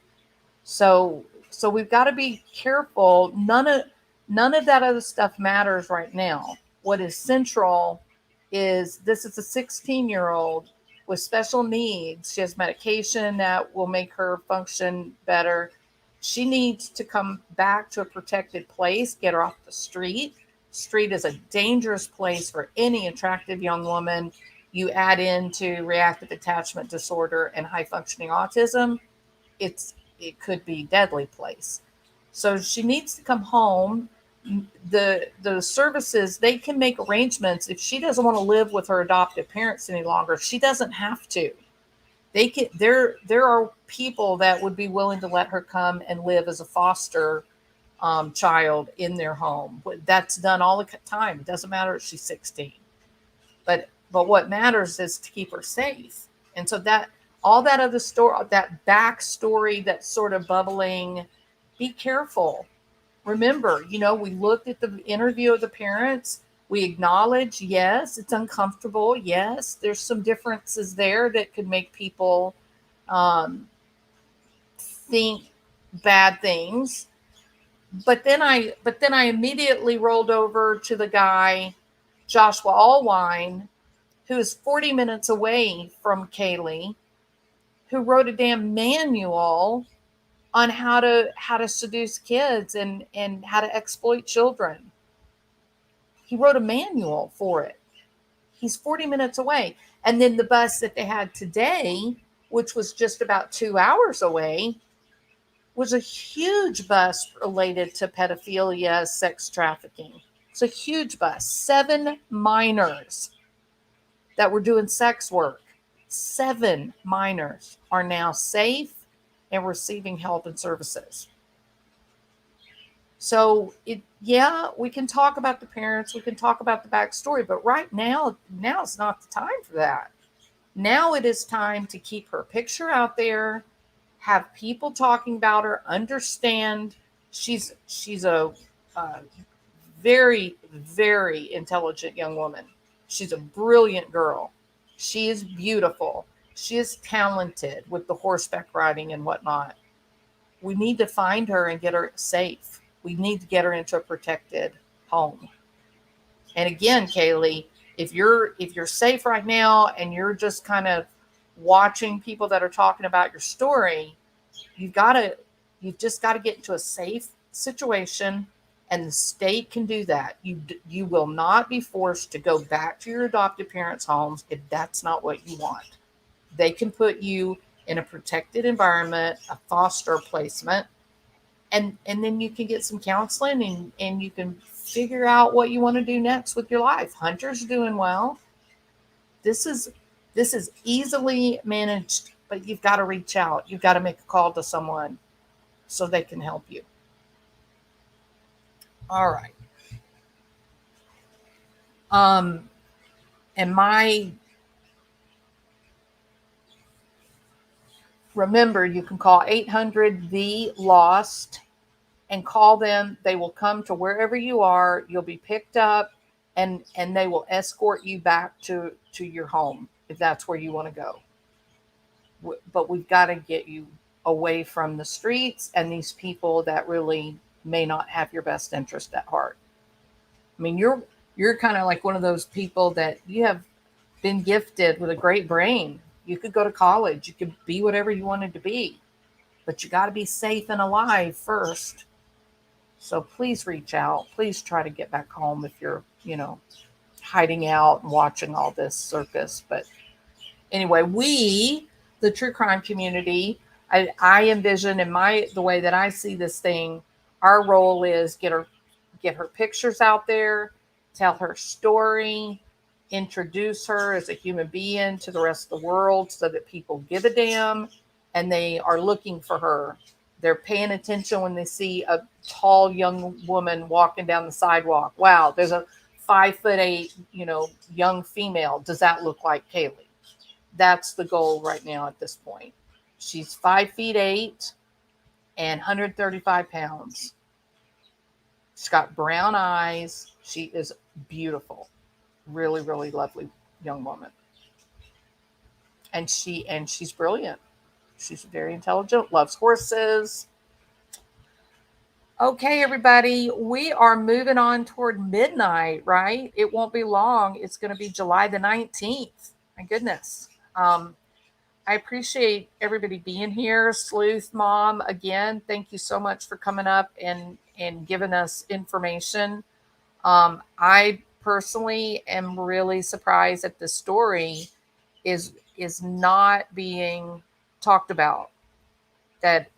So we've got to be careful. None of that other stuff matters right now. What is central is this is a 16-year-old with special needs. She has medication that will make her function better. She needs to come back to a protected place, get her off the street. Street is a dangerous place for any attractive young woman. You add into reactive attachment disorder and high functioning autism, it could be deadly place. So she needs to come home. The services, they can make arrangements if she doesn't want to live with her adoptive parents any longer. She doesn't have to. There are people that would be willing to let her come and live as a foster child in their home. That's done all the time. It doesn't matter if she's 16. But what matters is to keep her safe. And so that all that other story, that backstory that's sort of bubbling, be careful. Remember, we looked at the interview of the parents. We acknowledge, yes, it's uncomfortable. Yes, there's some differences there that could make people think bad things. But then I immediately rolled over to the guy, Joshua Allwine, who is 40 minutes away from Kaylee, who wrote a damn manual on how to seduce kids and how to exploit children. He wrote a manual for it. He's 40 minutes away. And then the bus that they had today, which was just about 2 hours away, was a huge bus related to pedophilia, sex trafficking. It's a huge bus. 7 minors that were doing sex work. 7 minors are now safe and receiving help and services. So we can talk about the parents, we can talk about the backstory, but right now is not the time for that. Now it is time to keep her picture out there, have people talking about her, understand she's a very, very intelligent young woman. She's a brilliant girl. She is beautiful. She is talented with the horseback riding and whatnot. We need to find her and get her safe. We need to get her into a protected home. And again, Kaylee, if you're safe right now and you're just kind of watching people that are talking about your story, you've just got to get into a safe situation, and the state can do that. You will not be forced to go back to your adoptive parents' homes if that's not what you want. They can put you in a protected environment, a foster placement, and then you can get some counseling and you can figure out what you want to do next with your life. Hunter's doing well. This is easily managed, but you've got to reach out. You've got to make a call to someone so they can help you. All right. Remember, you can call 800-THE-LOST and call them. They will come to wherever you are. You'll be picked up and they will escort you back to your home if that's where you want to go. but we've got to get you away from the streets and these people that really may not have your best interest at heart. I mean, you're kind of like one of those people that you have been gifted with a great brain. You could go to college, you could be whatever you wanted to be, but you got to be safe and alive first. So please reach out. Please try to get back home if you're, hiding out and watching all this circus. But anyway, we, the true crime community, I envision in the way that I see this thing, our role is get her pictures out there, tell her story, introduce her as a human being to the rest of the world so that people give a damn and they are looking for her. They're paying attention when they see a tall young woman walking down the sidewalk. Wow, there's a 5'8", young female. Does that look like Kaylee? That's the goal right now at this point. She's 5'8" and 135 pounds. She's got brown eyes. She is beautiful. Really, really lovely young woman. And she's brilliant. She's very intelligent, loves horses. Okay, everybody, we are moving on toward midnight, right? It won't be long. It's going to be July the 19th. My goodness. I appreciate everybody being here. Sleuth Mom, again, thank you so much for coming up and giving us information. I personally am really surprised that the story is not being talked about. That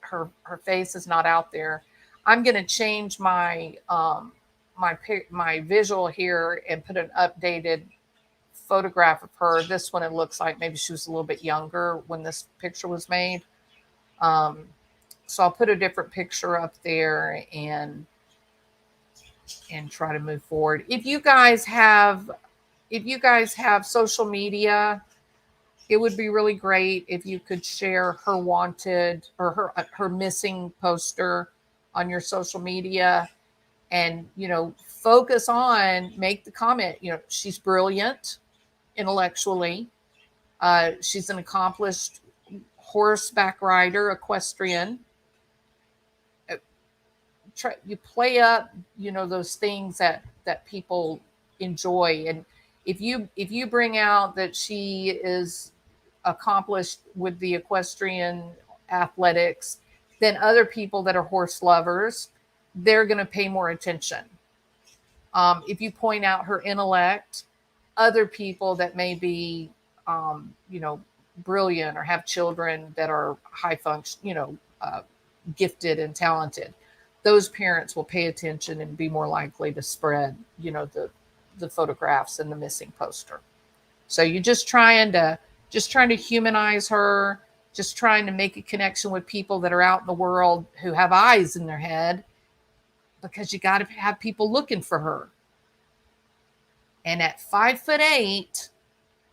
her face is not out there. I'm going to change my my visual here and put an updated photograph of her. This one, it looks like maybe she was a little bit younger when this picture was made. So I'll put a different picture up there and try to move forward. If you guys have social media, it would be really great if you could share her wanted or her missing poster on your social media and, focus on, make the comment, she's brilliant intellectually. She's an accomplished horseback rider, equestrian. You play up, those things that people enjoy. And if you bring out that she is accomplished with the equestrian athletics, then other people that are horse lovers, they're going to pay more attention. If you point out her intellect, other people that may be, brilliant or have children that are high function, gifted and talented, those parents will pay attention and be more likely to spread, the photographs and the missing poster. So you're just trying to humanize her, just trying to make a connection with people that are out in the world who have eyes in their head, because you got to have people looking for her. And at 5'8",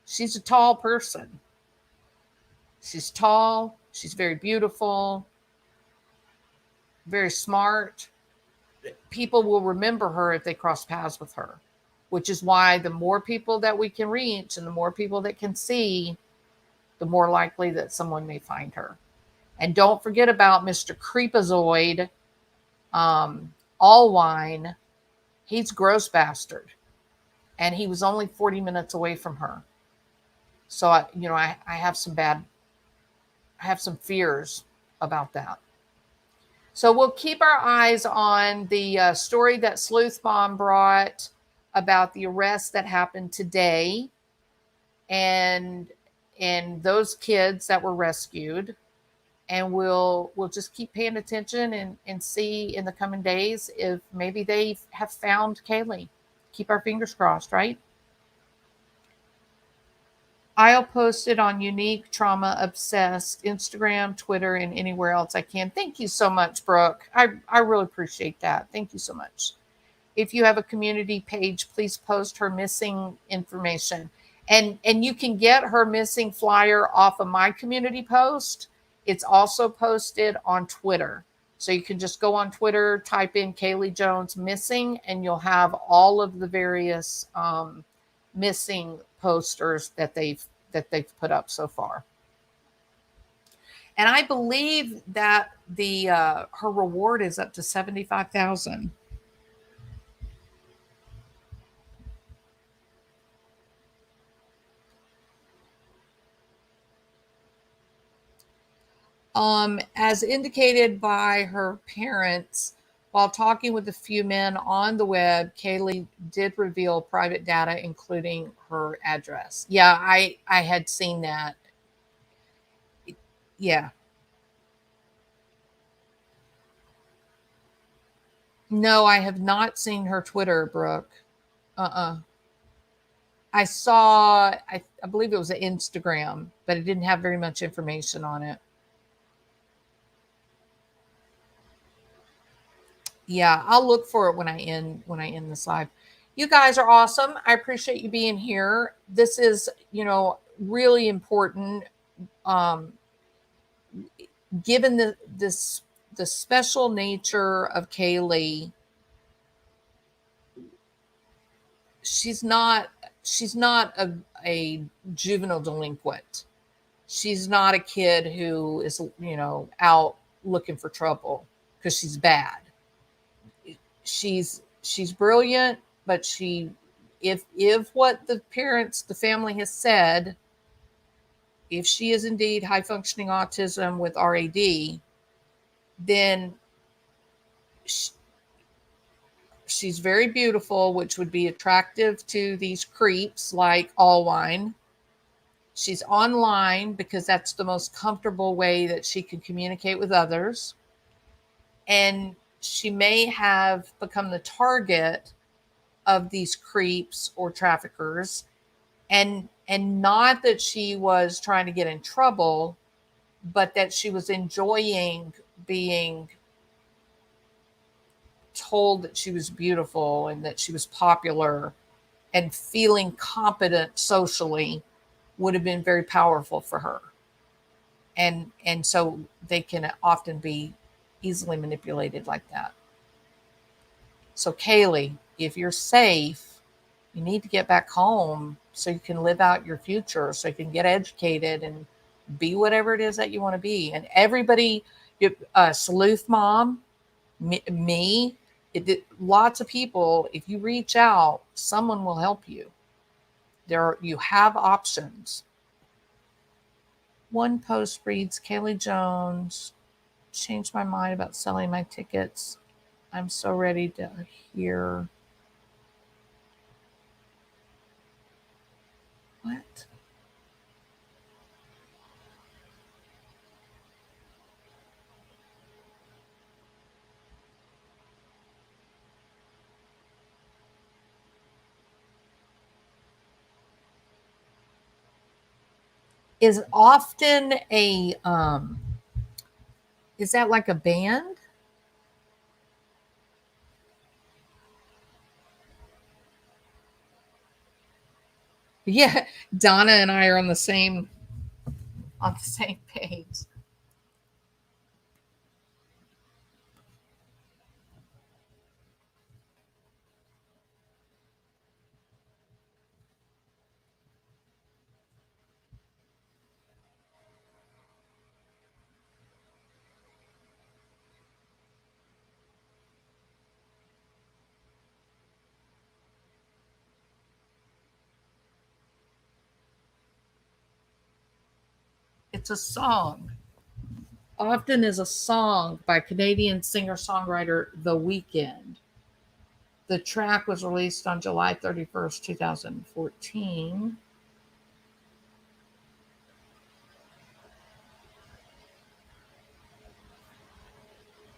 she's a tall person. She's tall. She's very beautiful, very smart. People will remember her if they cross paths with her, which is why the more people that we can reach and the more people that can see, the more likely that someone may find her. And don't forget about Mr. Creepazoid, Allwine. He's gross bastard. And he was only 40 minutes away from her. So, I have some fears about that. So we'll keep our eyes on the story that Sleuth Mom brought about the arrest that happened today and those kids that were rescued. And we'll just keep paying attention and see in the coming days if maybe they have found Kaylee. Keep our fingers crossed, right? I'll post it on Unique Trauma Obsessed, Instagram, Twitter, and anywhere else I can. Thank you so much, Brooke. I really appreciate that. Thank you so much. If you have a community page, please post her missing information. And you can get her missing flyer off of my community post. It's also posted on Twitter. So you can just go on Twitter, type in Kaylee Jones missing, and you'll have all of the various missing posters that they've put up so far. And I believe that the her reward is up to 75,000. As indicated by her parents, while talking with a few men on the web, Kaylee did reveal private data, including her address. Yeah, I had seen that. Yeah. No, I have not seen her Twitter, Brooke. Uh-uh. I saw, I believe it was an Instagram, but it didn't have very much information on it. Yeah, I'll look for it when I end this live. You guys are awesome. I appreciate you being here. This is, really important. Um, Given the special nature of Kaylee, she's not a juvenile delinquent. She's not a kid who is, out looking for trouble because she's bad. She's brilliant, but if what the family has said, if she is indeed high functioning autism with RAD, then she's very beautiful, which would be attractive to these creeps like Allwine. She's online because that's the most comfortable way that she can communicate with others. And she may have become the target of these creeps or traffickers, and not that she was trying to get in trouble, but that she was enjoying being told that she was beautiful and that she was popular, and feeling competent socially would have been very powerful for her. And so they can often be easily manipulated like that. So Kaylee, if you're safe, you need to get back home so you can live out your future, so you can get educated and be whatever it is that you want to be. And everybody, Sleuth Mom, me, lots of people, if you reach out, someone will help you. You have options. One post reads, Kaylee Jones, changed my mind about selling my tickets. I'm so ready to hear. What? Is often a is that like a band? Yeah, Donna and I are on the same page. It's a song. Often is a song by Canadian singer-songwriter The Weeknd. The track was released on July 31st, 2014.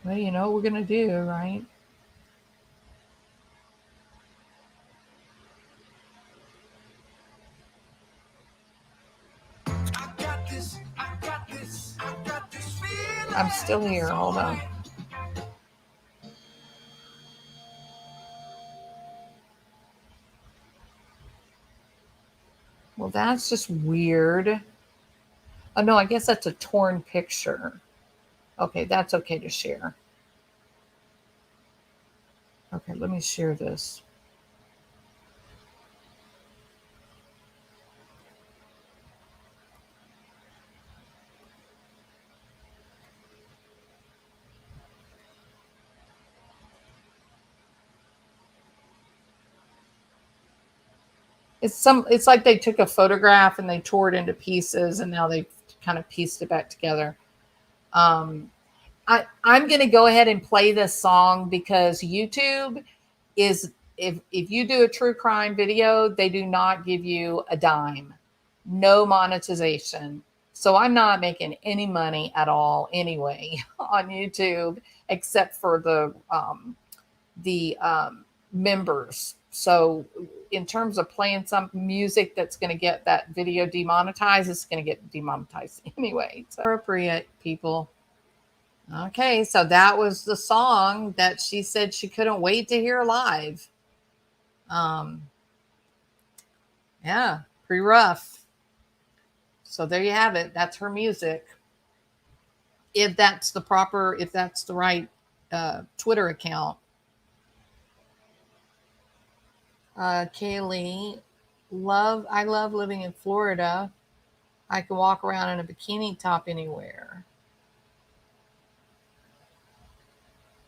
Well, you know what we're going to do, right? I'm still here. Hold on. Well, that's just weird. Oh, no, I guess that's a torn picture. Okay, that's okay to share. Okay, let me share this. It's like they took a photograph and they tore it into pieces, and now they kind of pieced it back together. I'm going to go ahead and play this song because YouTube is, if you do a true crime video, they do not give you a dime, no monetization. So I'm not making any money at all anyway on YouTube, except for the members. So in terms of playing some music that's going to get that video demonetized, it's going to get demonetized anyway. It's appropriate, people. Okay, so that was the song that she said she couldn't wait to hear live. Yeah, pretty rough. So there you have it. That's her music. If that's the right Twitter account. Kaylee, I love living in Florida. I can walk around in a bikini top anywhere.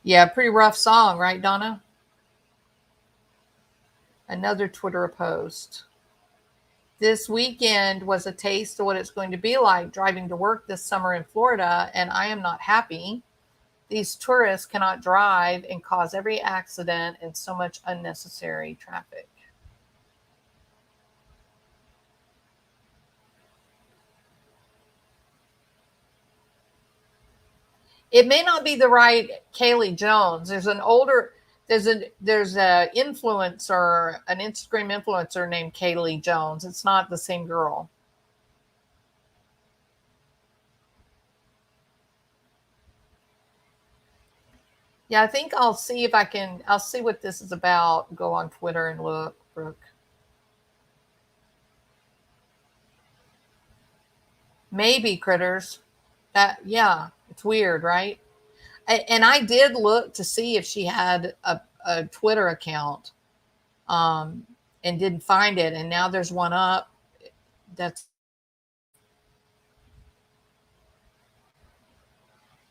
Yeah, pretty rough song, right, Donna? Another Twitter post. This weekend was a taste of what it's going to be like driving to work this summer in Florida, and I am not happy. These tourists cannot drive and cause every accident and so much unnecessary traffic. It may not be the right Kaylee Jones. There's a influencer, an Instagram influencer named Kaylee Jones. It's not the same girl. Yeah, I think I'll see what this is about. Go on Twitter and look, Brooke. Maybe critters. Yeah, it's weird, right? And I did look to see if she had a Twitter account, and didn't find it. And now there's one up. That's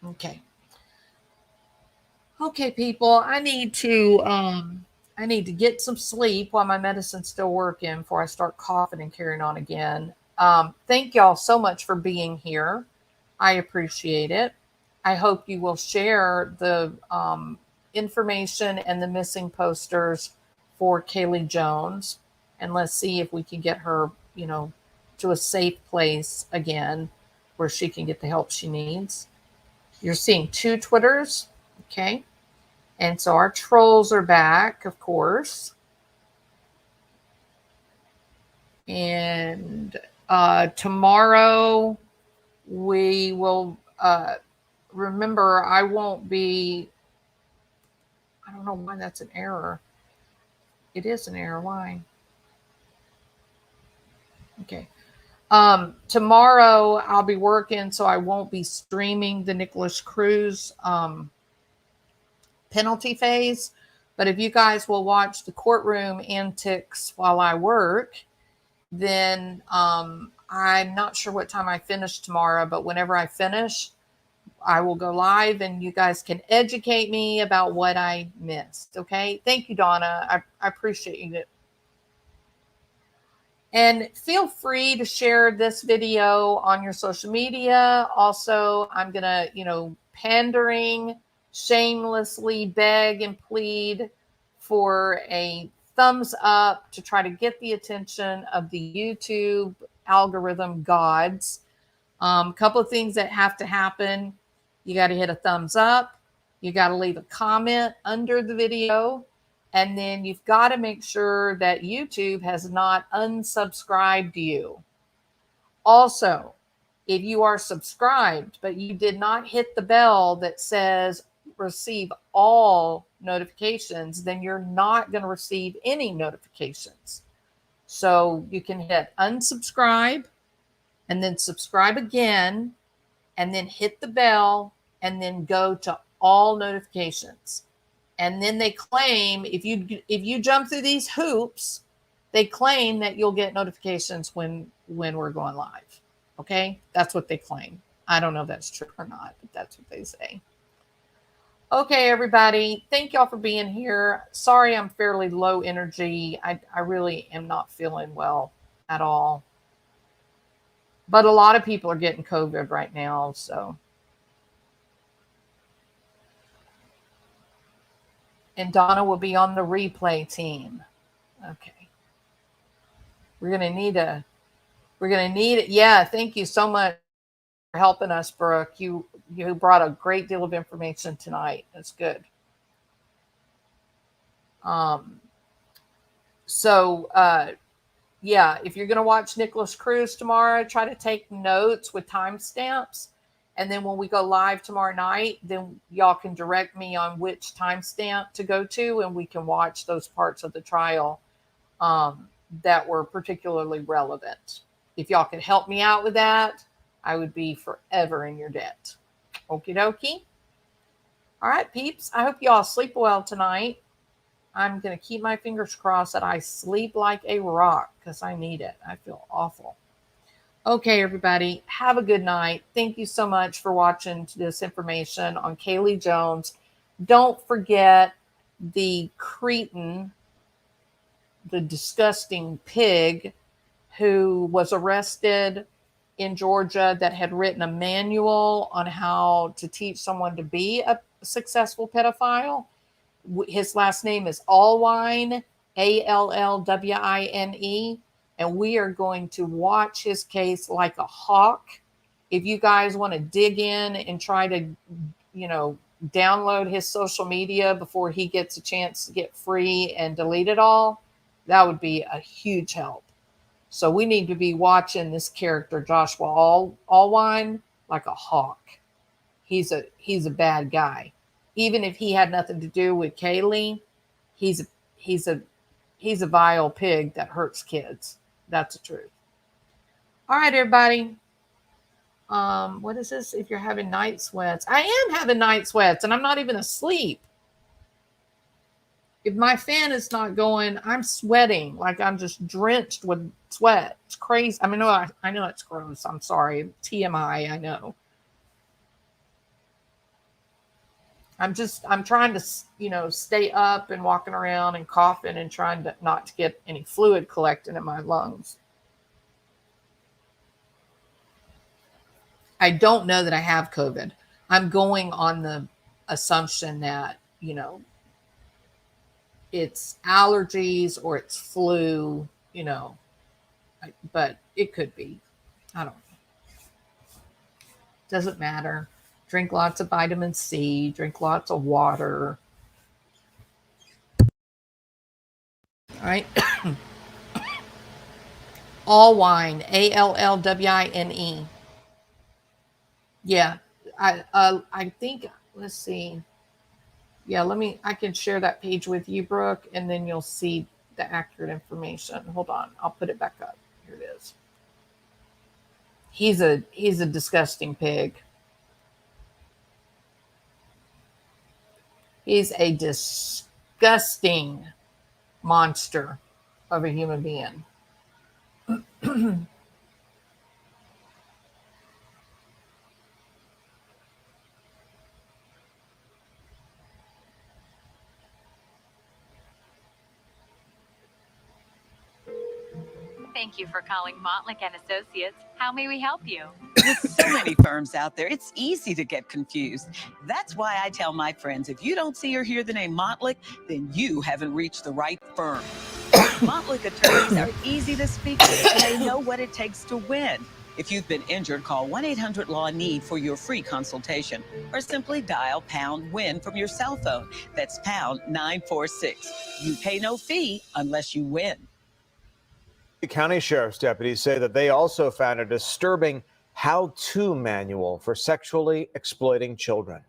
okay. Okay, people, I need to get some sleep while my medicine's still working before I start coughing and carrying on again. Thank y'all so much for being here. I appreciate it. I hope you will share the information and the missing posters for Kaylee Jones, and let's see if we can get her, to a safe place again where she can get the help she needs. You're seeing 2 Twitters. Okay. And so our trolls are back, of course. And tomorrow we will, remember, I won't be, I don't know why that's an error. It is an error. Why? Okay. Tomorrow I'll be working, so I won't be streaming the Nicholas Cruz penalty phase. But if you guys will watch the courtroom antics while I work, then I'm not sure what time I finish tomorrow, but whenever I finish, I will go live and you guys can educate me about what I missed. Okay. Thank you, Donna. I appreciate you. And feel free to share this video on your social media. Also, I'm going to, pandering, shamelessly beg and plead for a thumbs up to try to get the attention of the YouTube algorithm gods. Couple of things that have to happen. You got to hit a thumbs up. You got to leave a comment under the video. And then you've got to make sure that YouTube has not unsubscribed you. Also, if you are subscribed, but you did not hit the bell that says receive all notifications, then you're not going to receive any notifications. So you can hit unsubscribe and then subscribe again and then hit the bell and then go to all notifications. And then they claim if you jump through these hoops, they claim that you'll get notifications when we're going live. Okay? That's what they claim. I don't know if that's true or not, but that's what they say. Okay, everybody. Thank y'all for being here. Sorry I'm fairly low energy. I really am not feeling well at all. But a lot of people are getting COVID right now, so. And Donna will be on the replay team. Okay. We're gonna need it. Yeah, thank you so much for helping us, Brooke. You brought a great deal of information tonight. That's good. Yeah, if you're going to watch Nicholas Cruz tomorrow, try to take notes with timestamps. And then when we go live tomorrow night, then y'all can direct me on which timestamp to go to, and we can watch those parts of the trial that were particularly relevant. If y'all could help me out with that, I would be forever in your debt. Okie dokie. All right, peeps. I hope y'all sleep well tonight. I'm going to keep my fingers crossed that I sleep like a rock because I need it. I feel awful. Okay, everybody. Have a good night. Thank you so much for watching this information on Kaylee Jones. Don't forget the cretin, the disgusting pig who was arrested in Georgia that had written a manual on how to teach someone to be a successful pedophile. His last name is Allwine, Allwine, and we are going to watch his case like a hawk. If you guys want to dig in and try to, download his social media before he gets a chance to get free and delete it all, that would be a huge help. So we need to be watching this character, Joshua Allwine, like a hawk. He's a bad guy. Even if he had nothing to do with Kaylee, he's a vile pig that hurts kids. That's the truth. All right, everybody. What is this? If you're having night sweats, I am having night sweats, and I'm not even asleep. If my fan is not going, I'm sweating like I'm just drenched with sweat. It's crazy. I mean, no, I know it's gross. I'm sorry. TMI. I know. I'm trying to, stay up and walking around and coughing and trying to not to get any fluid collecting in my lungs. I don't know that I have COVID. I'm going on the assumption that, it's allergies or it's flu, but it could be. I don't know. Doesn't matter. Drink lots of vitamin C, drink lots of water. All right. Allwine, Allwine. Yeah. I think, let's see. Yeah, I can share that page with you, Brooke, and then you'll see the accurate information. Hold on. I'll put it back up. Here it is. He's a disgusting pig. He's a disgusting monster of a human being. Thank you for calling Montlick and Associates. How may we help you? With so many firms out there, it's easy to get confused. That's why I tell my friends, if you don't see or hear the name Montlick, then you haven't reached the right firm. Montlick attorneys are easy to speak with, and they know what it takes to win. If you've been injured, call 1-800-LAW-NEED for your free consultation, or simply dial #WIN from your cell phone. That's #946. You pay no fee unless you win. The county sheriff's deputies say that they also found a disturbing how-to manual for sexually exploiting children.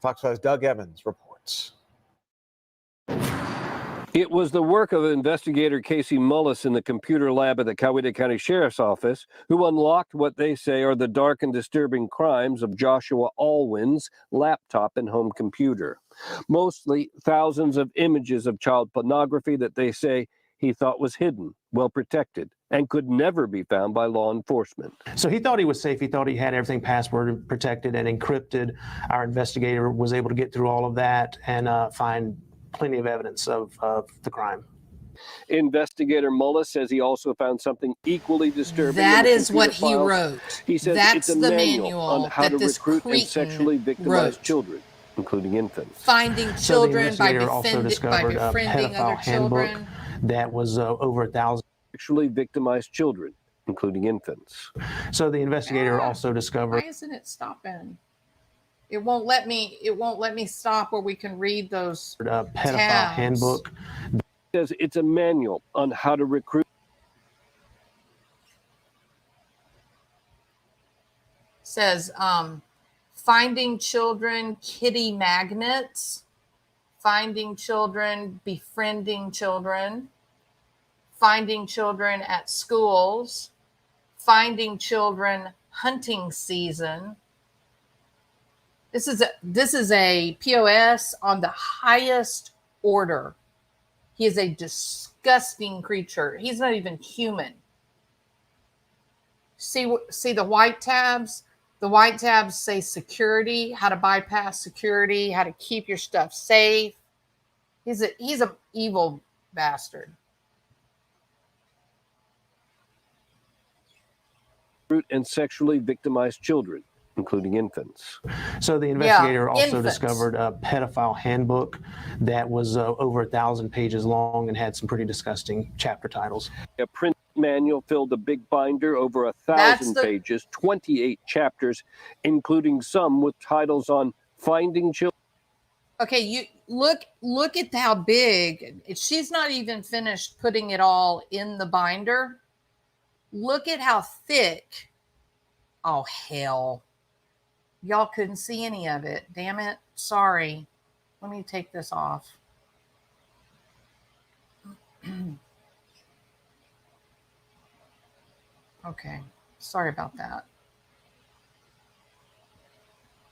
Fox 5's Doug Evans reports. It was the work of investigator Casey Mullis in the computer lab at the Coweta County Sheriff's Office who unlocked what they say are the dark and disturbing crimes of Joshua Allwine's laptop and home computer. Mostly thousands of images of child pornography that they say he thought was hidden, well protected, and could never be found by law enforcement. So he thought he was safe. He thought he had everything password protected and encrypted. Our investigator was able to get through all of that and find plenty of evidence of the crime. Investigator Mullis says he also found something equally disturbing. That in the is what computer he files. wrote. He says That's it's a the manual manual on how that to this recruit and cretin sexually victimize wrote. children, including infants. Finding So the children by, investigator also discovered a befriending pedophile other handbook children. that was over 1,000. Sexually victimized children, including infants. So the investigator also discovered. Why isn't it stopping? It won't let me. It won't let me stop where we can read those A pedophile tabs. handbook. Says it's a manual on how to recruit. Says finding children kitty magnets, finding children befriending children, finding children at schools, finding children hunting season. This is a POS on the highest order. He is a disgusting creature. He's not even human. See the white tabs? The white tabs say security, how to bypass security, how to keep your stuff safe. He's a evil bastard. And sexually victimized children, including infants. So the investigator also infants. discovered a pedophile handbook that was over 1,000 pages long and had some pretty disgusting chapter titles. A print manual filled a big binder over 1,000 the- pages, 28 chapters, including some with titles on finding children. Okay, you look at how big. She's not even finished putting it all in the binder. Look at how thick. Oh, hell. Y'all couldn't see any of it. Damn it. Sorry. Let me take this off. Okay. Sorry about that.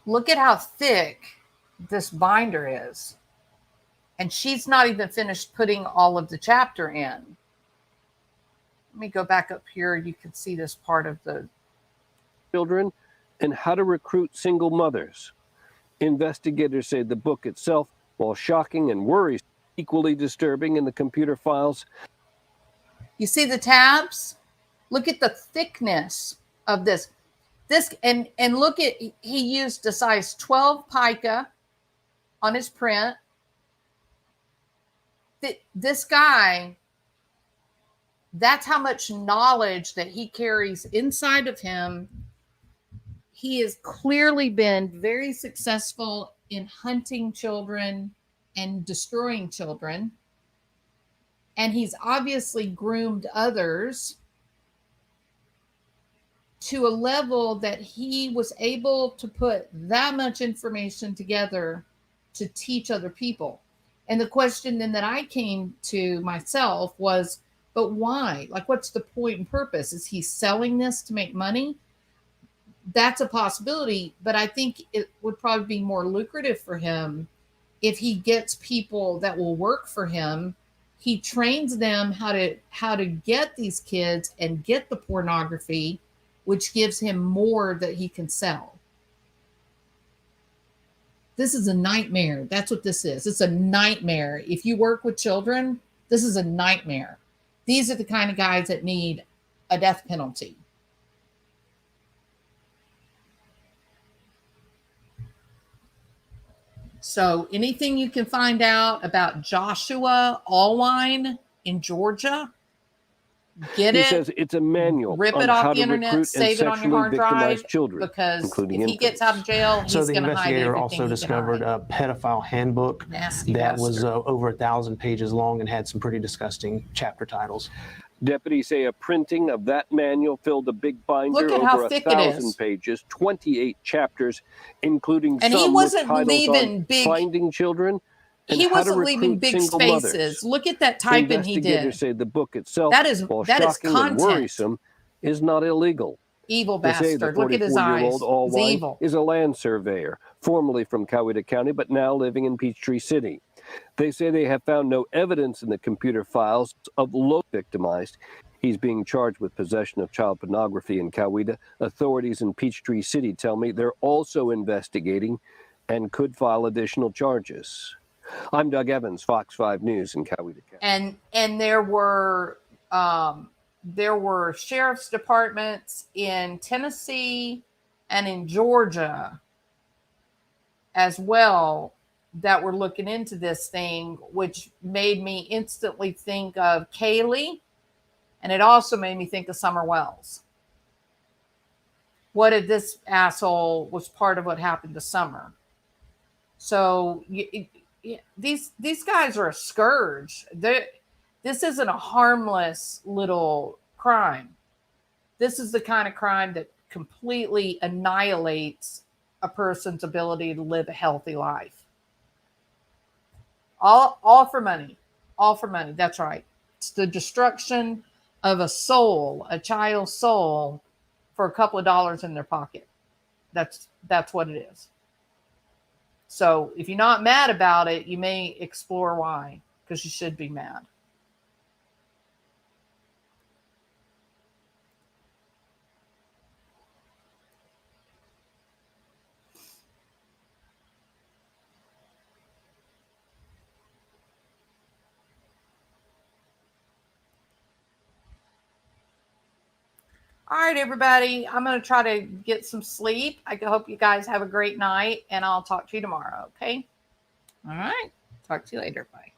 Look at how thick this binder is. And she's not even finished putting all of the chapter in. Let me go back up here. You can see this part of the Children and how to recruit single mothers. Investigators say the book itself, while shocking and worrisome, equally disturbing in the computer files. You see the tabs? Look at the thickness of this. And look at, he used a size 12 pica on his print. This guy, that's how much knowledge that he carries inside of him. He has clearly been very successful in hunting children and destroying children. And he's obviously groomed others to a level that he was able to put that much information together to teach other people. And the question then that I came to myself was, but why? Like, what's the point and purpose? Is he selling this to make money? That's a possibility, but I think it would probably be more lucrative for him if he gets people that will work for him. He trains them how to get these kids and get the pornography, which gives him more that he can sell. This is a nightmare. That's what this is. It's a nightmare. If you work with children, this is a nightmare. These are the kind of guys that need a death penalty. So anything you can find out about Joshua Allwine in Georgia, get He it. says it's a manual Rip on it how off the to internet, recruit and save it on your sexually hard drive, victimize children, because including if he gets out of jail, he's So the going to hide investigator everything also he can discovered hide. a pedophile handbook Nasty that was bastard. over 1,000 pages long and had some pretty disgusting chapter titles. Deputies say a printing of that manual filled a big binder Look at how over thick it 1,000 is. pages, 28 chapters, including And some he wasn't with titles leaving on big. finding children and He how to wasn't leaving recruit big single spaces. mothers. Look at that typing he Investigators did. say the book itself, That is while that is shocking and content. worrisome, is not illegal. Evil They say the bastard. Look at his eyes. 44-year-old He's Allwine evil. is a land surveyor, formerly from Coweta County, but now living in Peachtree City. They say they have found no evidence in the computer files of Lowe victimized. He's being charged with possession of child pornography in Coweta. Authorities in Peachtree City tell me they're also investigating and could file additional charges. I'm Doug Evans, Fox 5 News in Coweta County. And there were sheriff's departments in Tennessee and in Georgia as well that were looking into this thing, which made me instantly think of Kaylee, and it also made me think of Summer Wells. What if this asshole was part of what happened to Summer? So these guys are a scourge. This isn't a harmless little crime. This is the kind of crime that completely annihilates a person's ability to live a healthy life. All for money. All for money. That's right. It's the destruction of a soul, a child's soul, for a couple of dollars in their pocket. That's what it is. So if you're not mad about it, you may explore why, because you should be mad. All right, everybody. I'm going to try to get some sleep. I hope you guys have a great night, and I'll talk to you tomorrow, okay? All right. Talk to you later. Bye.